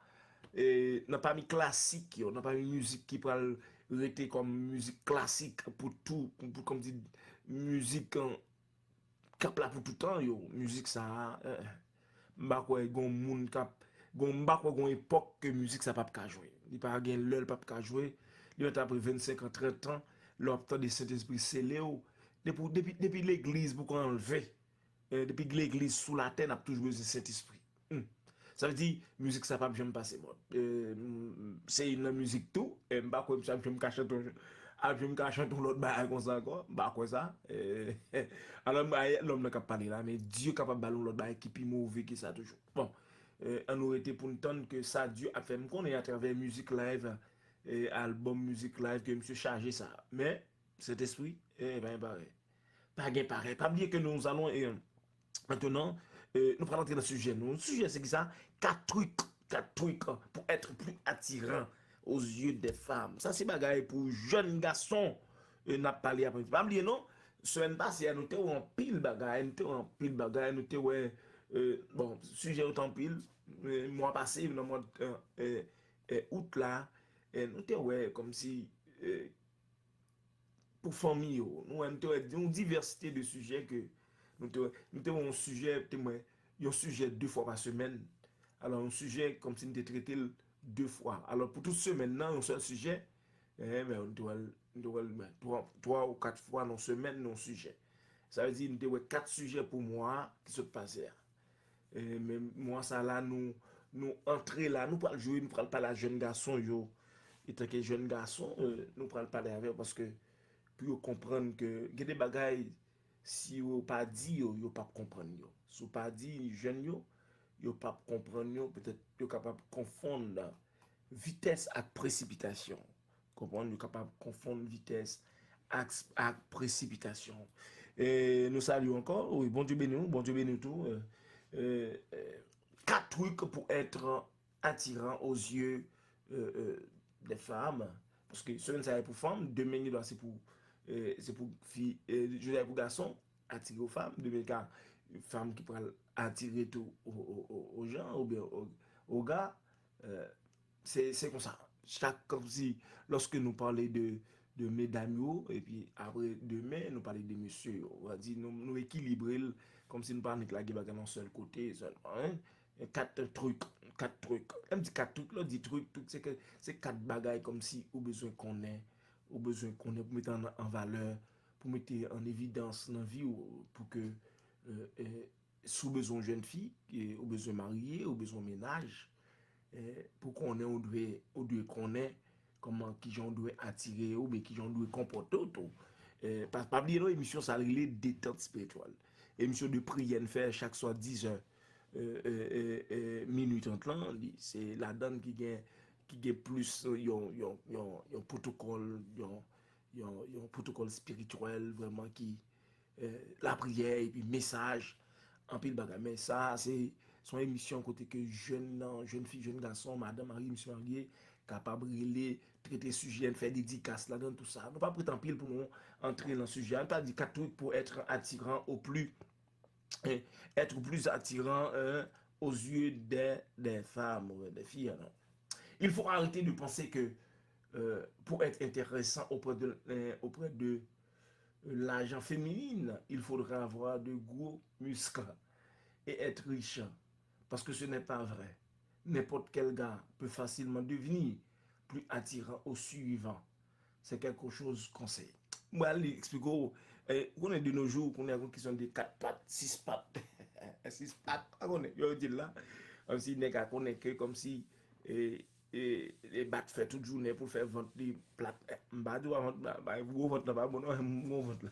n'a pas mis classique, on n'a pas mis musique qui parle rester comme musique classique pour tout, pour comme dit musique cap là pour tout temps yo, musique ça m'ba quoi gon moun cap gon m'ba quoi gon époque que musique ça pas jouer. Il pas gen l'heure pas jouer. Il est après 25 ans 30 ans, l'optant de Saint-Esprit scellé depuis l'église pour qu'on enlever. Depuis l'église sous la terre n'a toujours besoin de Saint-Esprit. Ça veut dire musique ça pas jamais passer mode. C'est une musique tout et m'ba quoi ça me cache tout. Je me cache tout l'autre bail comme ça encore, bah quoi ça. Alors l'homme n'a pas parlé là, mais Dieu capable ballon l'autre bail qui plus mauvais que ça toujours. Bon, on aurait été pour entendre que ça Dieu a fait qu'on est à travers musique live et album musique live que monsieur chargé ça. Mais cet esprit ben pareil. Pas gain pareil. Pas oublier que nous allons maintenant nous prenons entrer dans le sujet. Le sujet c'est que ça quatre trucs pour être plus attirant aux yeux des femmes. Ça, c'est bagaille pour jeunes garçons. N'a pas parlé après. Pas oublier, non? Semaine passée, nous étions en pile bagaille. Nous étions, ouais, bon, sujet autant pile. Mois passé, dans le mois août, là, nous étions, ouais, comme si, pour famille, nous avons une diversité de sujets que nous avons un sujet, un sujet 2 fois par semaine. Alors, un sujet comme si nous étions traité 2 fois. Alors, pour toute semaine, maintenant, un seul sujet, on doit 3 ou 4 fois dans semaine, non sujet. Ça veut dire, nous avons 4 sujets pour moi qui se passent. Mais moi, ça là, nous entrer là, nous parlons jouer, nous parlons pas la jeune garçon, yo. Et tant que jeune garçon, nous parlons pas avec parce que pour comprendre que il y a des bagailles, si vous pas dit, vous pas comprendre. Si vous pas dit, jeune, yo pas comprendre, peut-être yo capable de confondre vitesse avec précipitation. Comprendre, yo capable de confondre vitesse avec précipitation. Et nous saluons encore, oui, bon Dieu béni tout. 4 trucs pour être attirant aux yeux des femmes. Parce que semaine ça est pour femmes, demain c'est pour filles, je pour garçons, attirer aux femmes, demain car femmes qui pourraient attirer tout aux gens ou bien aux gars. C'est comme ça. Comme si, lorsque nous parlons de mesdames, et puis après demain, nous parlons de messieurs. On va dire, nous équilibrer, comme si nous parlions de la guerre d'un seul côté seulement. Hein? 4 trucs. Un petit 4 trucs, là, 10 trucs, c'est 4 bagailles comme si, au besoin qu'on ait pour mettre en valeur, pour mettre en évidence dans la vie, pour que, sous besoin jeune fille, au besoin mariée, au besoin ménage, pour qu'on ait, on doit connaître comment qui j'en doit attirer ou bien qui j'en doit comporter tout. Pas oublier nos émissions ça les détente spirituelle. Émission de prière faire chaque soir 10 heures minutes en temps, c'est la donne qui gagne plus un protocole un protocole spirituel vraiment qui la prière et puis message en pile bagage mais ça c'est son émission côté que jeune fille jeune garçon madame Marie monsieur marié capable de traiter sujet faire dédicace là dans tout ça non pas prétendre pile pour nous entrer dans le sujet on pas dit 4 trucs pour être attirant être plus attirant aux yeux des femmes ou des filles non? Il faut arrêter de penser que pour être intéressant auprès de l'agent féminine, il faudra avoir de gros muscles et être riche. Parce que ce n'est pas vrai. N'importe quel gars peut facilement devenir plus attirant au suivant. C'est quelque chose qu'on sait. Moi, je explique, on est de nos jours, on est qui sont des 4 pattes, 6 pattes. 6 pattes, on est, je dis là, comme si n'est qu'à connaître, comme si et les battes fait toute journée pour faire vendre des plates. M'ba doit vendre gros vente là pas bon non ventre là.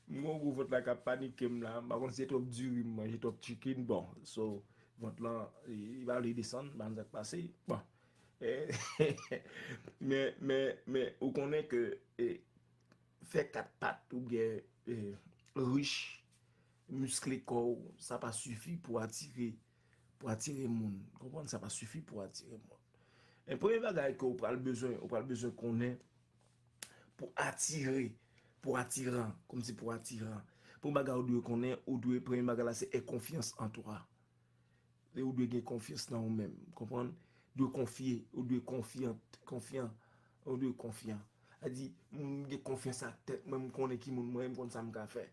Moi, vous votre la cap panique là. Par contre, c'est trop dur, manger trop chicken. Bon, so, votre là, il va aller descendre, va nous passer. Bon. Eh, mais, on connaît que faire quatre pattes ou bien riche, musclé corps, ça pas suffit pour attirer monde. Comprendre, ça pas suffit pour attirer monde. Un premier bagage qu'on a besoin qu'on ait pour attirer, pour attirant, comme si pour attirant. Pour bagage ou doit qu'on ait, ou doit premier bagage là c'est confiance en toi. Et ou doit gagner confiance dans vous-même, comprendre? De confier, ou de confiant, ou de confiant. A dit, j'ai confiance à la tête, même qu'on est qui moi-même qu'on ça me fait.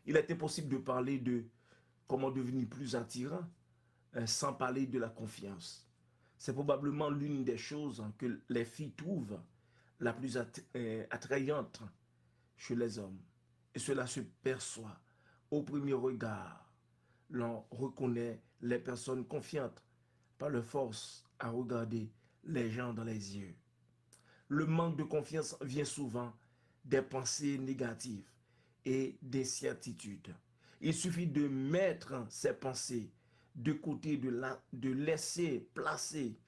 Il était possible de parler de comment devenir plus attirant sans parler de la confiance. C'est probablement l'une des choses que les filles trouvent la plus attrayante chez les hommes. Et cela se perçoit au premier regard. L'on reconnaît les personnes confiantes par leur force à regarder les gens dans les yeux. Le manque de confiance vient souvent des pensées négatives et des certitudes. Il suffit de mettre ces pensées de côté, de laisser placer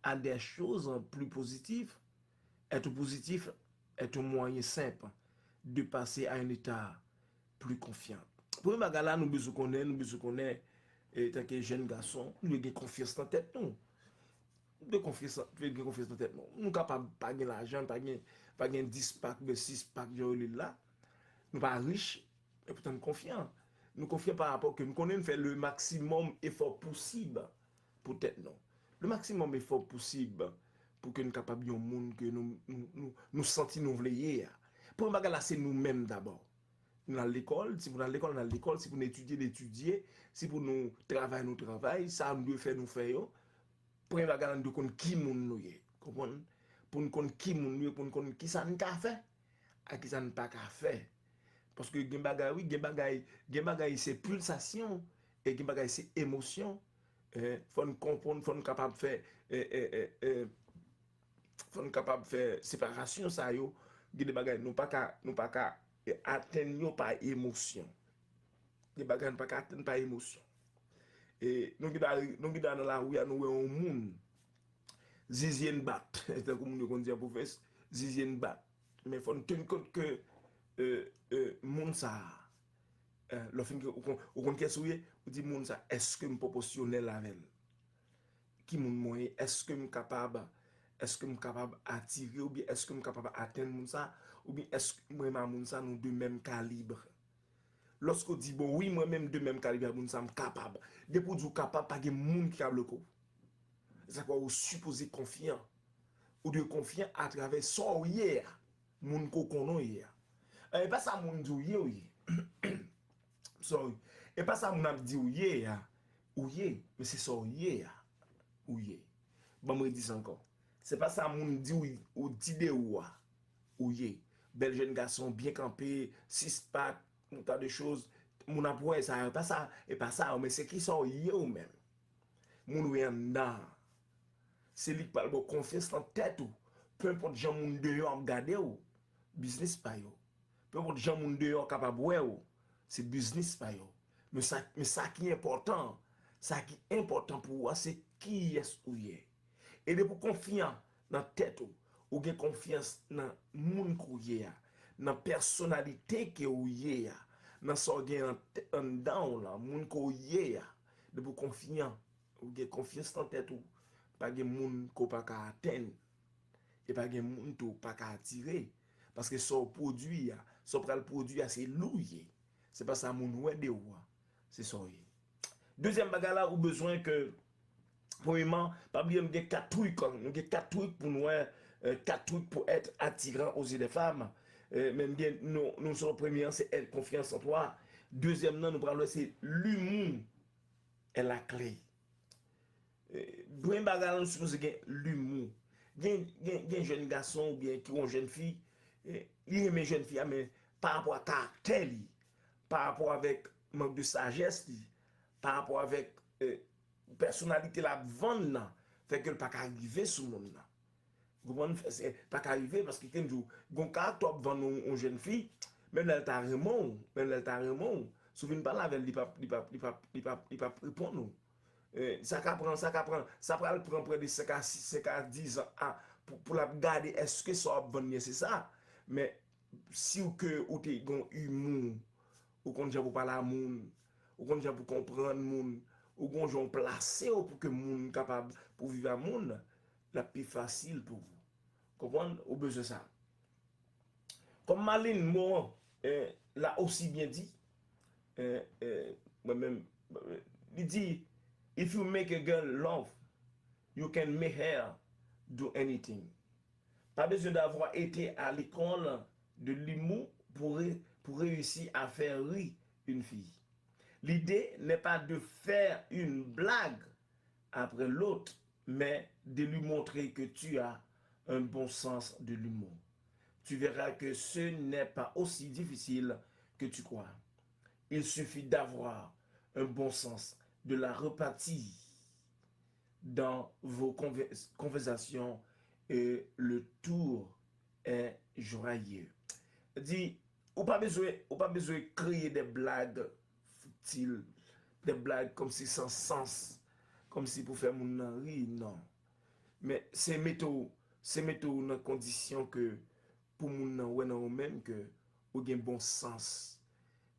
à des choses plus positives. Être positif est un moyen simple de passer à un état plus confiant. Pour le bagala, nous besoin connaître, et tant que jeune garçon, nous avons confiance dans la tête. Nous avons confiance dans la tête. Nous sommes capables de pas gagner l'argent, pas gagner 10 packs, 6 packs, là. Nous ne sommes pas riches, et pourtant nous confiants. Nous confions par rapport que nous connaissons faire le maximum effort possible pour tête non. Le maximum effort possible pour que nous soyons capables de monde que nous sentions nous voulions. Pour le bagage là, c'est nous-mêmes d'abord. Dans l'école, si vous dans l'école, dans l'école, si vous étudiez, d'étudier, si vous nous travaillez, nous travaillons, ça nous devons faire, nous faire. Pour nous regarder, nous connaissons qui nous est. Comprenez? Pour nous connaître qui nous est, pour nous connaître qui ça nous a fait, à qui ça nous pas faire. Parce que gen bagay c'est pulsation et gen bagay c'est émotion. Faut nous comprendre, faut nous capable faire faut nous capable faire séparation ça yo, gen bagay nous pas ka atteindre par émotion. Gen bagay nous pas ka atteindre par émotion. Et nous dans la rue nous un monde zizien bat, c'est comme nous dit pour faire zizien bat. Mais faut nous tenir compte que moun sa le fin ou kon kesouye ou dit moun sa est-ce que me proportionnel avec qui moun moyen est-ce que me capable attirer ou bien est-ce que me capable atteindre moun sa ou bien est-ce que moi moun sa nous de même calibre. Lorsqu'on dit bon oui moi même de même calibre moun sa me capable de pour dire capable pas gen moun qui a le coup. C'est quoi ou supposé confiant ou de confiant à travers son hier moun ko konon hier. Et pas ça moun dit oui. Sorry. Et pas ça moun a dit oui mais c'est ça oui. Bon me dis encore. C'est pas ça moun dit oui ou dit de oui. Bel jeune garçon bien campé, 6 pattes, un tas de choses. Moun a pour ça pas ça et pas ça mais c'est qui sont ou même. Moun oui en dedans. C'est lui qui parle de confiance en tête ou peu importe gens moun dehors regarder ou business pa yo. Peu importe gens moun dehors capable ou c'est business pa yo. Mais ça qui est important, ça qui est important pour moi c'est qui est ou yé. Et de pour confiant dans tête ou gen confiance dans moun ko yé, dans personnalité que ou yé, dans so gen en down là, moun ko yé, de pour confiant ou gen confiance dans tête ou pas gen moun ko pa ka atteindre et pas gen moun to pa ka attirer parce que son produit c'est loué. C'est pas ça moun wè de ou. C'est ça. Deuxième bagage là ou besoin que premièrement, pas oublier nous 4 trucs, nous 4 trucs pour nous 4 trucs pour être attirant aux yeux des femmes. Même bien nous sommes premier c'est être confiance en toi. Deuxième nous parlons c'est l'humour est la clé. Deuxième bagage nous suppose que l'humour. Gen jeune garçon ou bien qui ont jeune fille, il aime jeune fille mais par rapport à caractère, par rapport avec manque de sagesse, par rapport avec personnalité la vendre fait que pas arriver sous monde là. Vous comprenez, c'est pas qu'arriver parce que quand vous gon ka top vend une jeune fille, même elle t'a remon, même elle t'a remon, souviens pas là avec il pas répondre. Ça prend ça prend le prend près de 5 à 6 5 à 10 ans pour la garder est-ce que ça va venir c'est ça. Mais si ou que ou t'es gon humour ou qu'on pour parler à moun, ou qu'on pour comprendre moun, ou qu'on j'en placer pour que moun capable pour vivre à moun, la plus facile pour vous. Comprendre au besoin de ça. Comme Marlene Moore l'a aussi bien dit, moi-même, il dit, if you make a girl love, you can make her do anything. Pas besoin d'avoir été à l'école de l'humour pour réussir à faire rire une fille. L'idée n'est pas de faire une blague après l'autre, mais de lui montrer que tu as un bon sens de l'humour. Tu verras que ce n'est pas aussi difficile que tu crois. Il suffit d'avoir un bon sens de la repartie dans vos conversations et le tour est joyeux. Dit, ou pas besoin de créer des blagues futiles, des blagues comme si sans sens, comme si pour faire mon rire, non. Mais c'est métaux dans condition que pour mon ouais non même que ou gen bon sens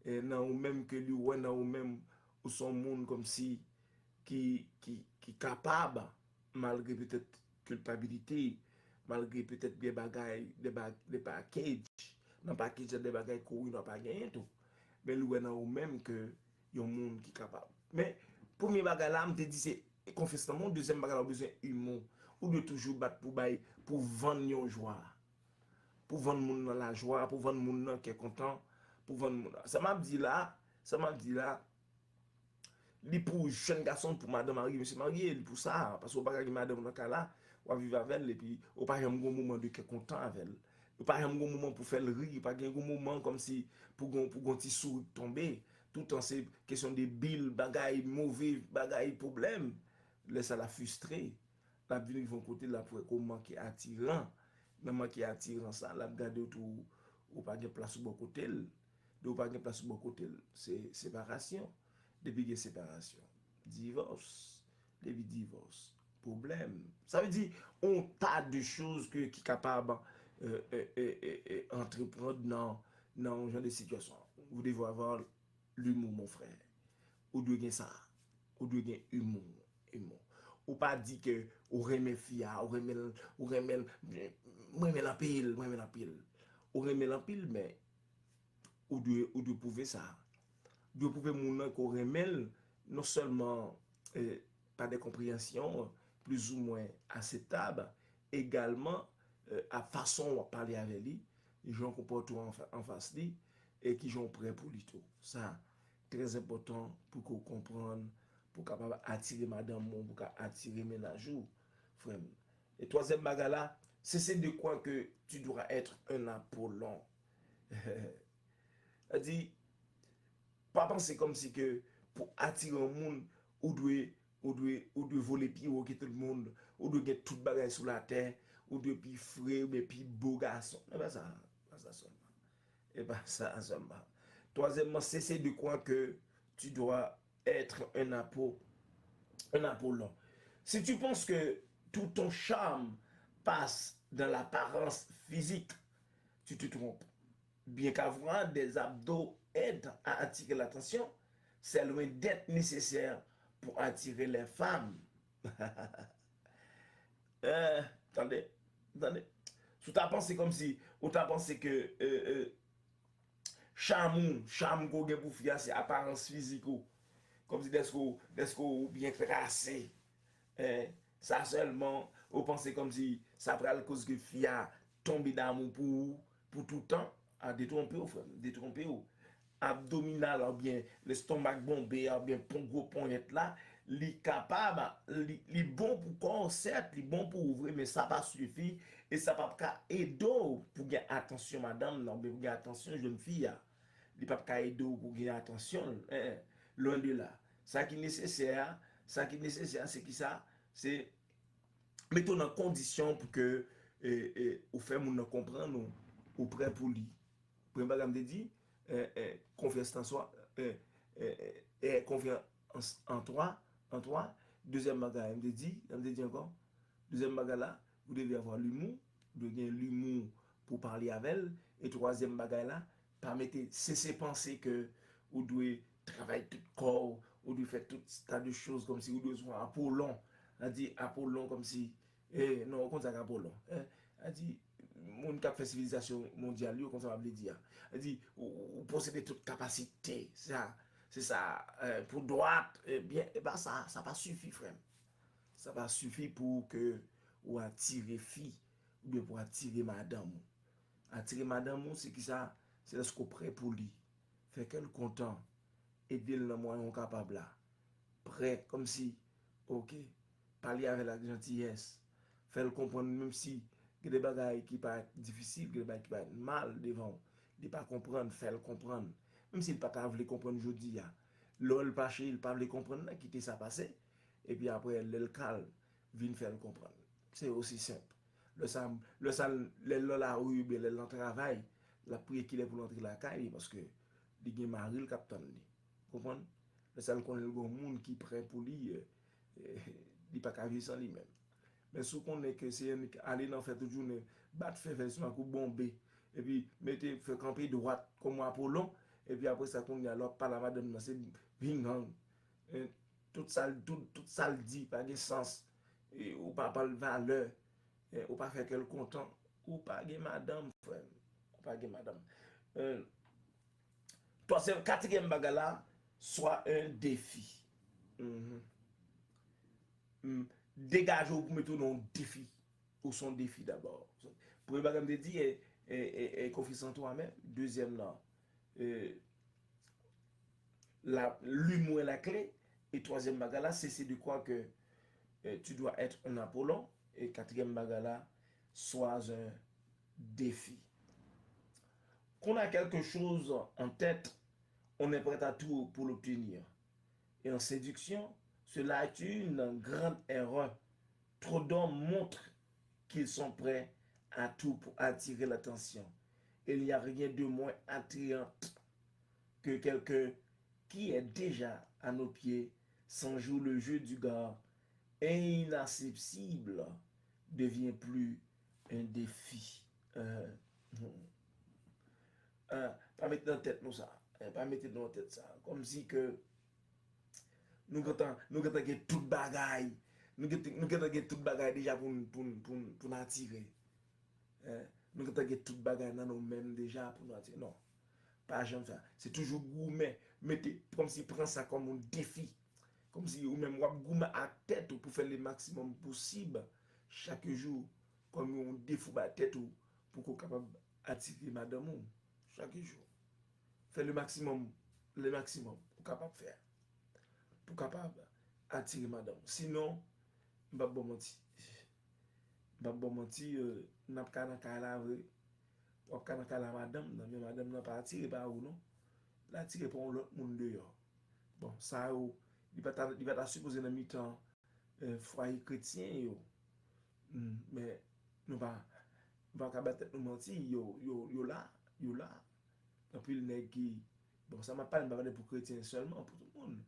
et non ou même que lui ouais non ou même ou son monde comme si qui capable malgré peut-être culpabilité malgré peut-être des bagailles des packages dans package des bagailles qu'on n'a pas gagné tout mais lui ouais non ou même que yon monde qui capable mais premier bagage là me te dit c'est confessément deuxième bagage besoin humour ou de toujours battre pour vendre yon joie pour vendre moun dans la joie pour vendre moun qui est content pour vendre moun ça m'a dit là li pour jeune garçon pour madame mariée monsieur marié pour ça parce que pas madame dans cas là ou vivre avec elle et puis ou pas un moment de qui est content avec elle ou pas un moment pour faire le rire pas un moment comme si pour petit sourire tomber tout le temps c'est question de bill bagaille mauvais bagaille problème laisse ça la frustrer la vie vont côté là pour comment qui est attirant même qui est attirant ça la garder tout ou pas de place sur beaucoup côté de pas de place sur beaucoup côté c'est séparation depuis que séparation divorce depuis divorce problème ça veut dire on tas de choses qui capable entreprendre dans genre de situation vous devez avoir l'humour mon frère ou de gagner ça ou de gagner humour ou pas dit que ou remet fia ou remet la pile ou remet la pile mais ou de prouver ça de prouver mon qu'on remet non seulement par des compréhensions plus ou moins acceptables également à façon de parler avec lui les gens comportent en face lui et qui sont prêts pour lui tout ça très important pour qu'on comprenne pour capable attirer madame pour attirer ménage frère et troisième bagala c'est de quoi que tu dois être un Apollon elle dit pas penser comme si que pour attirer un monde ou doit voler pied ou tout le monde ou doit get toute bagaille sur la terre ou doit puis frais ou puis beau garçon et pas ça seulement et pas ça seulement troisièmement c'est de quoi que tu dois être un Apollon. Si tu penses que tout ton charme passe dans l'apparence physique, tu te trompes. Bien qu'avoir des abdos aide à attirer l'attention, c'est loin d'être nécessaire pour attirer les femmes. Attendez. Tu t'as pensé comme si, ou t'as pensé que charme qu'on a pour faire, c'est apparence physique. Comme si d'être bien tracé. Ça seulement, vous pensez comme si ça prend la cause que Fia tombe d'amour pour tout le temps, à détromper ou frère, détromper ou. Abdominal ou bien l'estomac bombé ou bien pour gros poignette là, li capable, li bon pour corps certes, li bon pour ouvrir mais ça pas suffit et ça pas aider pour gagner attention madame, non mais pour gagner attention jeune fille. Li pas aider pour gagner attention, loin de là. Ça qui est nécessaire, c'est qui ça? C'est mettons en condition pour que et ou fait moun comprendre ou prêt pour lui. Premier bagage me dit confiance en soi confiance en toi. Deuxième bagage me dit encore deuxième bagage là, vous devez avoir l'humour, vous devez avoir l'humour pour parler avec elle et troisième bagage là, permettez cesser penser que vous devez travailler tout corps, vous devez faire tout tas de choses comme si vous devez être Apollon. Elle dit Apollon comme si non, comme ça Apollon. Elle dit mon cap fait civilisation mondiale, comme ça va le dire. Elle dit vous possédez toute capacité, c'est ça pour droite bien et ben ça pas suffit frère. Ça va suffire pour que ou attirer fille ou bien pour attirer madame. Attirer madame c'est qui ça, c'est là ce qu'on prêt pour lui. Fait qu'elle content aider le moyen capable là. Prêt comme si OK, parler avec la gentillesse, faire le comprendre même si il y a des bagailles qui pas difficiles, des bagailles qui pas mal devant, il pas comprendre, faire le comprendre. Même s'il pas veut comprendre aujourd'hui là. L'ol pas chez il pas veut comprendre, quitter ça passer et puis après le calme vient faire le comprendre. C'est aussi simple. Le la rue bien le travail, la prière qu'il est pour l'entrer la caille parce que il y a mari le capitaine. Comprendre? Le seul qu'on est le monde qui prêt pour lui il pas qu'à vivre sans lui-même. Mais ce qu'on est que c'est aller dans faire toute journée, battre faire sur un coup bombé et puis mettez faire camper droite comme Apollon et puis après ça qu'on y a alors pas la madame c'est vingang. Tout ça le dit pas de sens et ou pas de valeur ou pas faire qu'elle content ou pas de madame frère ou pas de madame troisième quatrième bagala soit un défi. Dégage ou mettre un défi ou son défi d'abord. Premier bagage me dit est confiance en toi-même. Deuxième là l'humour est la clé et troisième bagala c'est de quoi que tu dois être un Apollon et quatrième bagala soit un défi. Qu'on a quelque chose en tête, on est prêt à tout pour l'obtenir. Et en séduction, cela est une grande erreur. Trop d'hommes montrent qu'ils sont prêts à tout pour attirer l'attention. Il n'y a rien de moins attrayant que quelqu'un qui est déjà à nos pieds, sans jouer le jeu du gars, inaccessible, devient plus un défi. Pas mettre dans la tête nous ça. Pas mettre dans la tête ça. Comme si que nous avons toute bagaille. Nous avons toute bagaille déjà pour attirer. Nous avons toute bagaille dans nous-mêmes déjà pour nous attirer. Non. Pas jamais ça. C'est toujours gourmet. Mettez comme si prend ça comme un défi. Comme si ou même gourmet à tête pour faire le maximum possible chaque jour. Comme un défi à tête pour qu'on soit capable d'attirer madame chaque jour. Faire le maximum pour capable faire. Pour capable attirer madame. Sinon, je ne vais pas mentir. Je ne vais pas mentir, n'a pas la vraie. Ou pas la madame, mais madame n'a pas attiré par ou non. La attiré par l'autre monde dehors. Bon, ça, il va être supposé dans mi-temps foyer chrétien. Mais nous va nous mentir, yo là. Et puis le nèg qui bon ça m'a pas parlé pour chrétien seulement pour tout le monde.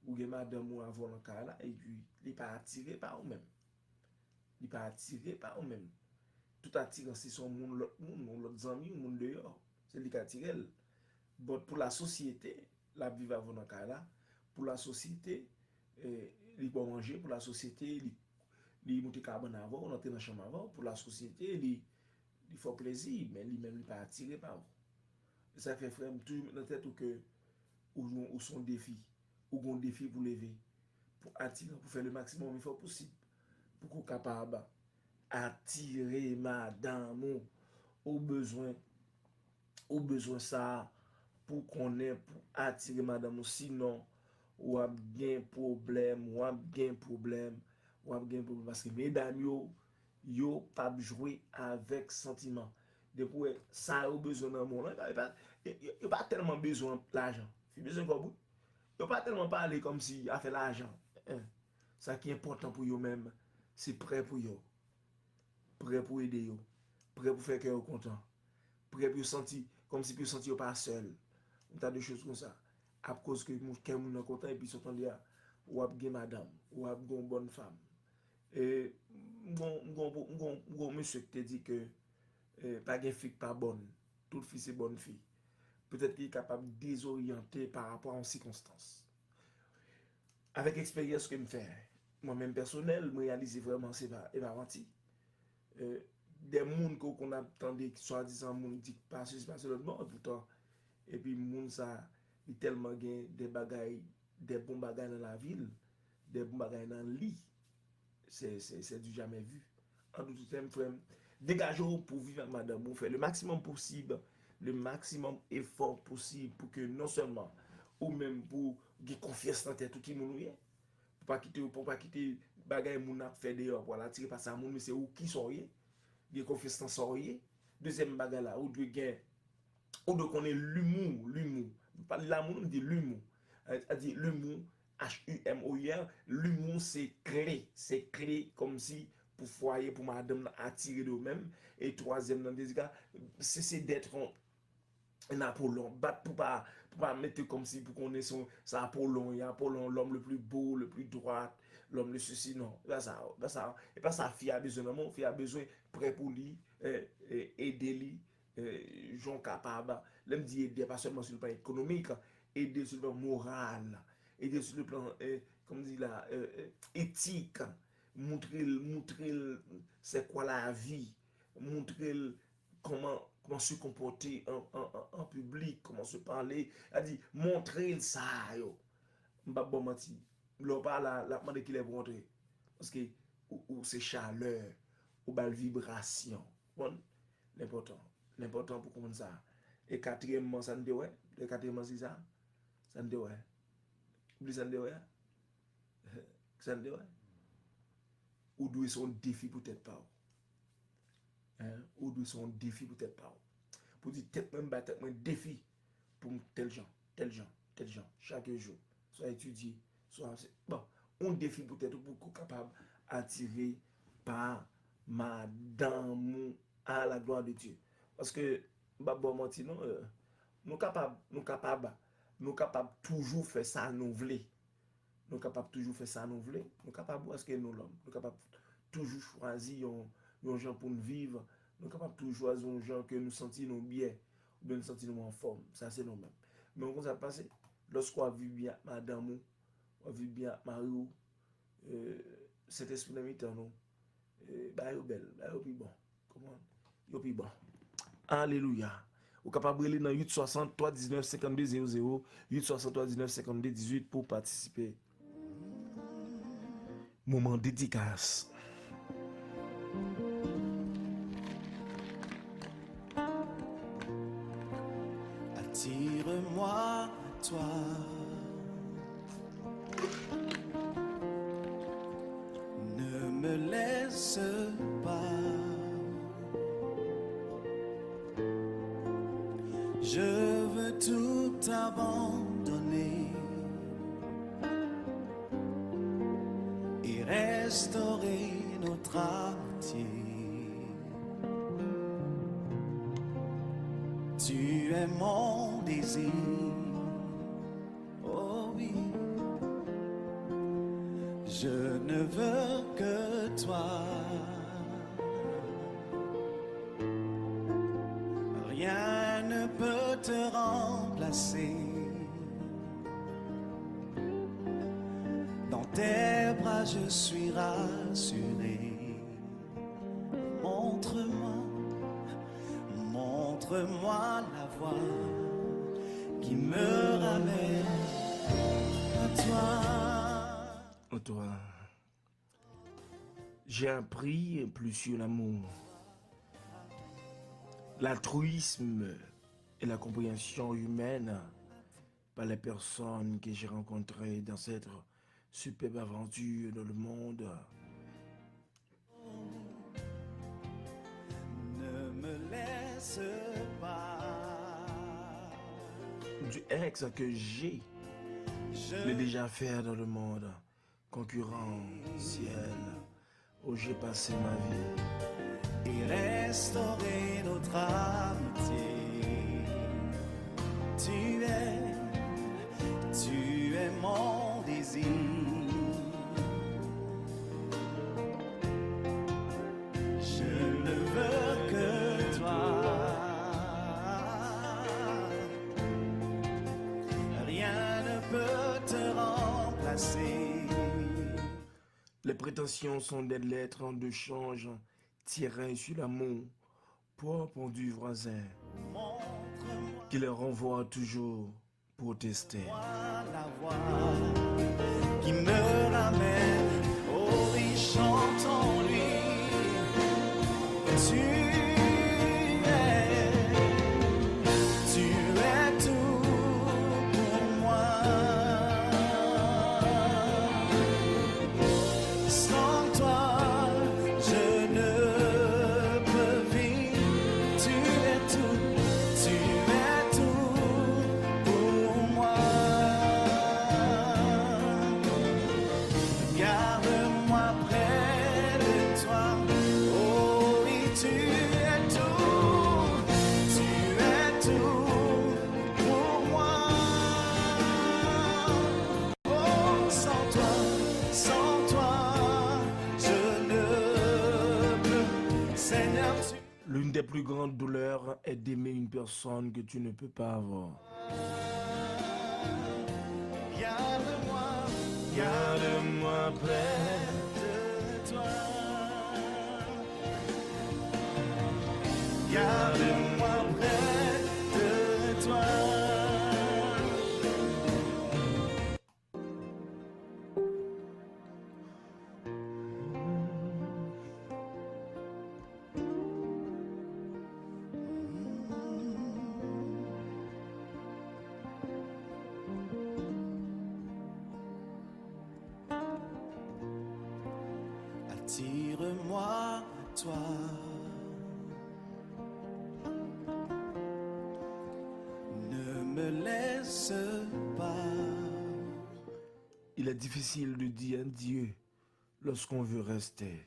Ou que madame ou avant le cas là et puis il pas attiré par eux-mêmes. Il pas attiré par eux-mêmes. Tout attirant c'est son monde l'autre amis ou monde dehors. C'est lui qui attire elle. Bon pour la société, la vivre avant le cas là, pour la société il peut manger pour la société, il monte carbone avant, on entre dans chambre avant pour la société, il faut plaisir mais lui-même il pas attiré par eux. Ça fait frère toujours dans tête que ou son défi ou un défi pour lever pour attirer pour faire le maximum il faut possible pour qu'on capable attirer madame au besoin ça pour qu'on ait pour attirer madame sinon ou a bien problème parce que mesdames yo pas jouer avec sentiment. Depuis ça a besoin d'un monde, il n'y a pas tellement besoin de l'argent. Il besoin comme il n'y a pas tellement parler comme si il a fait l'argent. Ça qui est important pour eux-mêmes, c'est prêt pour eux. Prêt pour aider eux. prêt pour faire cœur content, prêt pour sentir, comme si pour sentir pas seul. Un tas de choses comme ça. À cause que quelqu'un est content et puis s'entend dire, ou a bien madame, ou a une bonne femme. Et, monsieur qui te dit que, pas de fille pas bonne, toute fille c'est bonne fille. Peut-être qu'il est capable de désorienter par rapport aux circonstances. Avec l'expérience que je fais, moi-même personnel, je réalise vraiment c'est pas menti. Des gens qu'on a entendu, soi-disant, gens qui pas ceci, pas l'autre bord, pourtant, et puis gens ça, il tellement gain des bagailles, des bons bagailles dans la ville, des bons bagailles dans le lit. C'est du jamais vu. En tout temps, frère, dégageons pour vivre avec madame, on fait le maximum possible, le maximum effort possible pour que non seulement, ou même pour gagner confiance dans tête tout qui nous est, pour pas quitter bagaille moun a fait dehors pour la tirer par ça moun mais c'est où qui sont yé, gagner confiance dans ça yé. Deuxième bagaille là, ou de gagner, ou de connaître l'humour, pas l'amour, on dit l'humour, c'est-à-dire l'humour, H-U-M-O-U-R, l'humour c'est clé comme si pour foyer, pour madame attirer de même. Et troisième dans des cas, c'est d'être un Apollon, pour pas mettre comme si pour qu'on ait son Apollon, il y a Apollon, l'homme le plus beau, le plus droit, l'homme le ceci, non. Ça, et pas sa fille a besoin de moi, fille a besoin prêt pour lui, aider lui, gens capables, l'aime dit aider pas seulement sur le plan économique, aider sur le plan moral, aider sur le plan, comme dit là, éthique, montrer c'est quoi la vie, montrer comment se comporter en public, comment se parler, a dit montrer ça yo. M'pa bon menti. L'on pas la demande qu'il est pour montrer parce que ou c'est chaleur, ou bal vibration. Bon, l'important pour comprendre ça. Et quatrièmement ça ne dit ouais, le quatrièmement c'est ça. Ça ne dit ouais. Oublie ça ne dit ouais. Ça ne dit ouais. Ou doit son défi peut-être pas. Ou doit son défi peut-être pas. Pour dire tête même défi pour tel gens, chaque jour. Soit étudier, soit bon, on défi peut-être pour capable attirer par madame à la gloire de Dieu. Parce que bon menti non, nous capable toujours faire ça nous voulons. Nous capables toujours faire ça nous voulons. Nous capables parce que nous l'homme, nous capables toujours choisir un gens pour nous vivre. Nous capables toujours choisir un gens que nous sentons bien ou bien nous sentons en forme. Ça c'est nous-mêmes. Mais on ça passe lorsqu'on vit bien madame, on vit bien Mario, cet esprit de mi-temps nous, bah yo belle, bah yo plus bon. Comment? Yo plus bon. Alléluia. Ou capable de dans 863 19 52 00 863 19 52 18 pour participer. Moment dédicace. Attire-moi à toi. Ne me laisse pas. Je veux tout abandonner et restaurer notre amitié. Tu es mon désir, oh oui. Je ne veux que toi. Rien ne peut te remplacer. Dans tes bras je suis rassuré. Montre-moi la voie qui me ramène à toi. Toi, j'ai appris plus sur l'amour, l'altruisme et la compréhension humaine par les personnes que j'ai rencontrées dans cette superbe aventure dans le monde. Ne me laisse pas. Du ex que j'ai l'ai déjà fait dans le monde concurrentiel. où j'ai passé ma vie. et restaurer notre amitié. Tu es mon désir. Je ne veux que toi. Rien ne peut te remplacer. Les prétentions sont des lettres de change tirées sur l'amour propre du voisin qui les renvoie toujours protester. La voix qui me ramène au riche chantons-lui. Tu es tout pour moi. Sans toi, je ne peux vivre. Tu es tout pour moi. Garde-moi près de toi. Oh oui, tu es tout pour moi. Oh, sans toi, je ne peux. Seigneur, L'une des plus grandes douleurs est d'aimer une personne que tu ne peux pas avoir. Garde-moi près de toi. Garde-moi près de toi. Attire-moi à toi. Ne me laisse pas. Il est difficile de dire adieu lorsqu'on veut rester.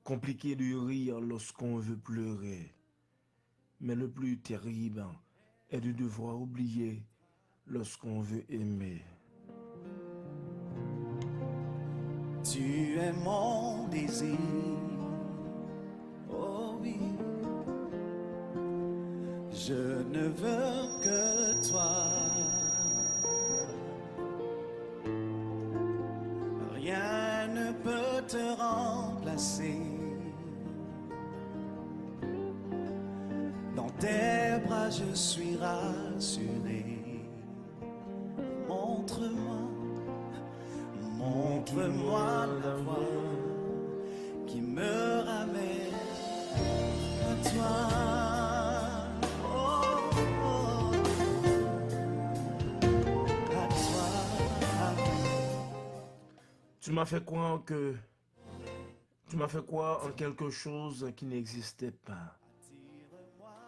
Compliqué de rire lorsqu'on veut pleurer. Mais le plus terrible est de devoir oublier lorsqu'on veut aimer. Tu es mon désir. Oh oui. Je ne veux que toi. Rien ne peut te remplacer. Dans tes bras je suis rassuré. Montre-moi la voie qui me ramène à toi. Oh, oh, à toi. Tu m'as fait croire en quelque chose qui n'existait pas.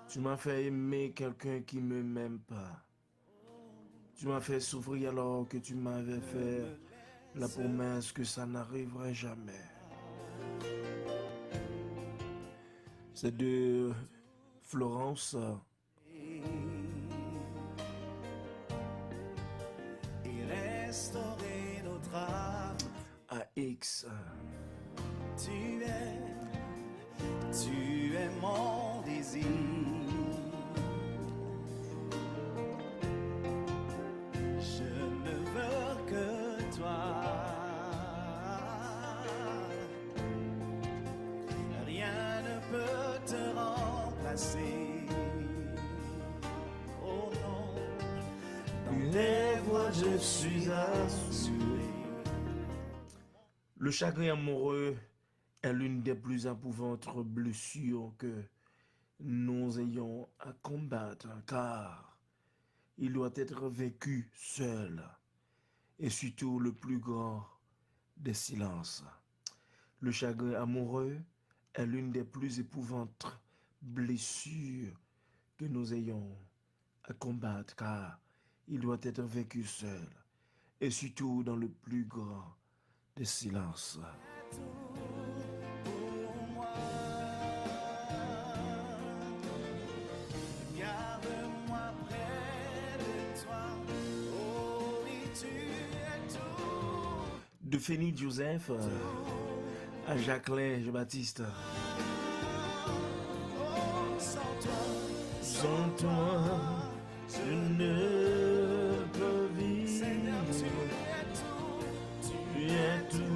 Tu m'as fait aimer quelqu'un qui ne m'aime pas. Tu m'as fait souffrir alors que tu m'avais fait la promesse que ça n'arriverait jamais. C'est de Florence Et restaurer notre âme. à X. Tu es mon désir. Je ne veux que toi. Rien ne peut te remplacer. Oh non, dans tes voies je suis assuré. Le chagrin amoureux est l'une des plus épouvantes blessures que nous ayons à combattre, car il doit être vécu seul, et surtout le plus grand des silences. Le chagrin amoureux est l'une des plus épouvantes blessures que nous ayons à combattre, car il doit être vécu seul, et surtout dans le plus grand des silences. de Fénie Joseph à Jacqueline Jean-Baptiste. Sans toi, je ne peux vivre. Tu es tout.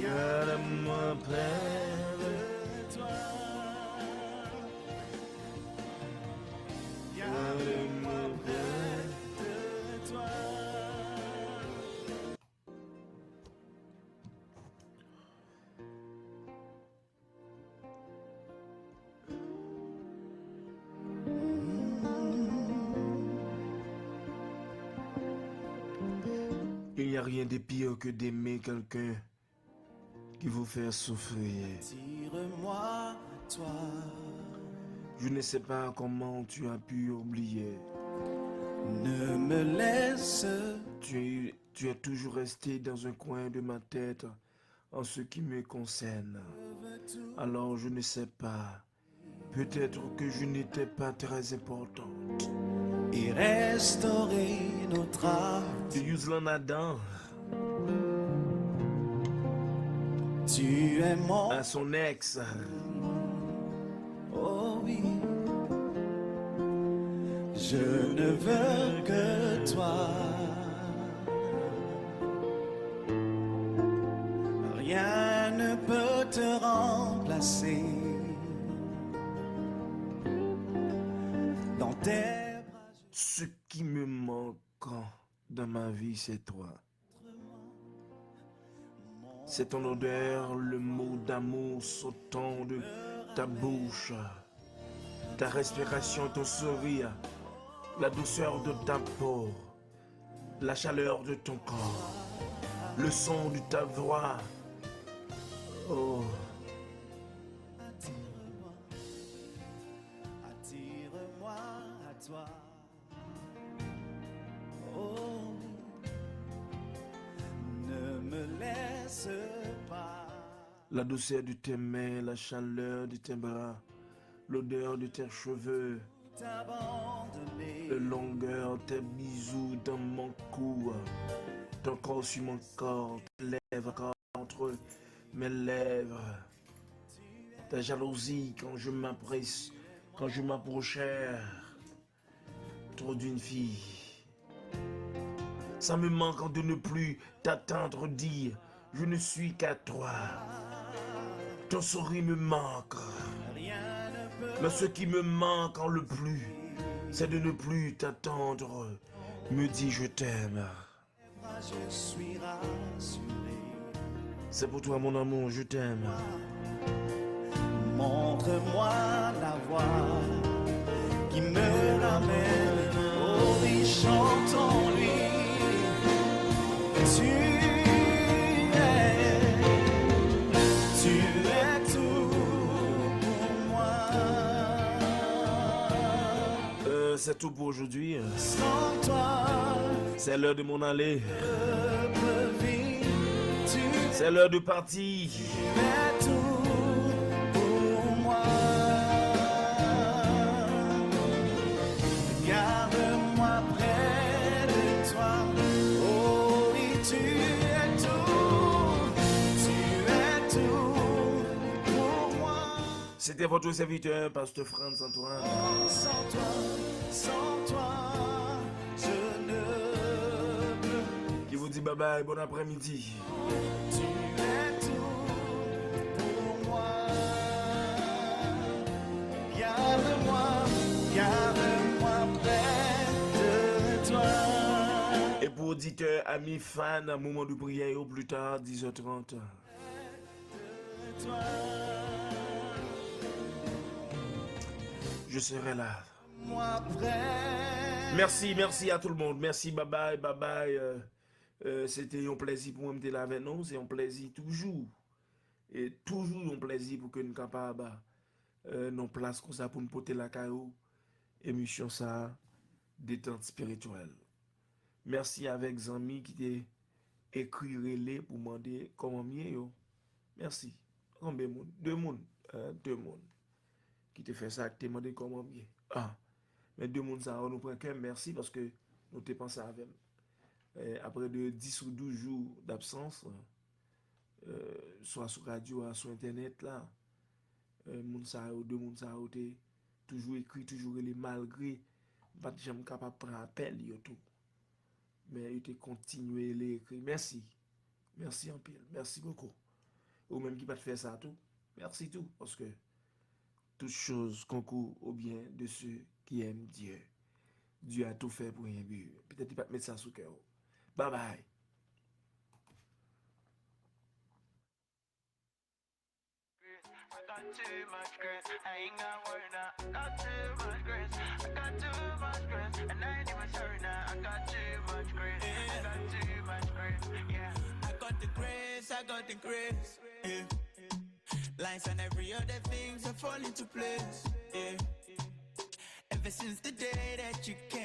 Garde-moi près de toi. Garde-moi près de toi. Il n'y a rien de pire que d'aimer quelqu'un qui vous fait souffrir. Tire-moi à toi. Je ne sais pas comment tu as pu oublier. Ne me laisse. Tu es toujours resté dans un coin de ma tête en ce qui me concerne. Alors je ne sais pas. Peut-être que je n'étais pas très importante. Et restaurer notre âme. De Yuzlan Adam Tu es mon. à son ex. Oh oui. Je ne veux que toi. Rien ne peut te remplacer. Dans tes bras, Ce qui me manque dans ma vie, c'est toi. C'est ton odeur, le mot d'amour sautant de ta bouche, ta respiration, ton sourire, la douceur de ta peau, la chaleur de ton corps, le son de ta voix. Oh, attire-moi à toi. Oh, ne me laisse pas. la douceur de tes mains, la chaleur de tes bras, l'odeur de tes cheveux, T'abandonner. la longueur de tes bisous dans mon cou, ton corps sur mon corps, tes lèvres encore entre mes lèvres, ta jalousie quand je m'approchais trop d'une fille. Ça me manque de ne plus t'attendre dire je ne suis qu'à toi. Ton sourire me manque. Mais ce qui me manque en le plus, c'est de ne plus t'attendre. Me dis je t'aime. Je suis rassuré. C'est pour toi mon amour, je t'aime. Montre-moi la voie qui me ramène au riche chantons-lui. Tu es tout pour moi. C'est tout pour aujourd'hui. Sans toi, C'est l'heure de m'en aller. je peux vivre. Tu C'est l'heure de partir. es tout pour moi. Garde-moi près de toi. Oh oui, tu es tout pour moi. C'était votre serviteur, Pasteur Franz Antoine. Sans toi, je ne peux. Qui vous dit bye bye, bon après-midi. Tu es tout pour moi. Garde-moi près de toi. Et pour auditeurs, amis, fans, un moment de prière au plus tard, 10h30. Je serai là. Moi près. Merci à tout le monde. Merci, bye bye. C'était un plaisir pour moi de là avec nous. C'est un plaisir toujours. Et toujours un plaisir pour que nous soyons capables nos places comme ça pour nous porter la caillou. Émission ça, détente spirituelle. Merci avec Zami qui t'a écrit relais pour demander comment mieux. Merci. Combien de monde? Deux monde qui te fait ça, qui te demandé comment mieux. Ah, Mais deux monde ça, nous prend quand même merci parce que nous t'ai pensé avec. Après de 10 ou 12 jours d'absence, soit sur radio, sur internet là, moun sa yo, deux moun sa yo t'es toujours écrit, toujours les malgré, pas jamais capable de prendre appel yo tout. Mais il t'ai continué les écrire. Merci. Merci en pile. Merci beaucoup. Ou même qui va te faire ça tout. Merci tout. Parce que toutes choses concourent au bien de ceux qui aiment Dieu. Dieu a tout fait pour un but. Peut-être qu'il va te mettre ça sous cœur. Bye bye. I got too much grace, I ain't got word now. I got too much grace, I got too much grace, and I ain't even sorry now. I got too much grace, I got too much grace, yeah. I got the grace, I got the grace, yeah. Lines and every other thing so fall into place, yeah. Ever since the day that you came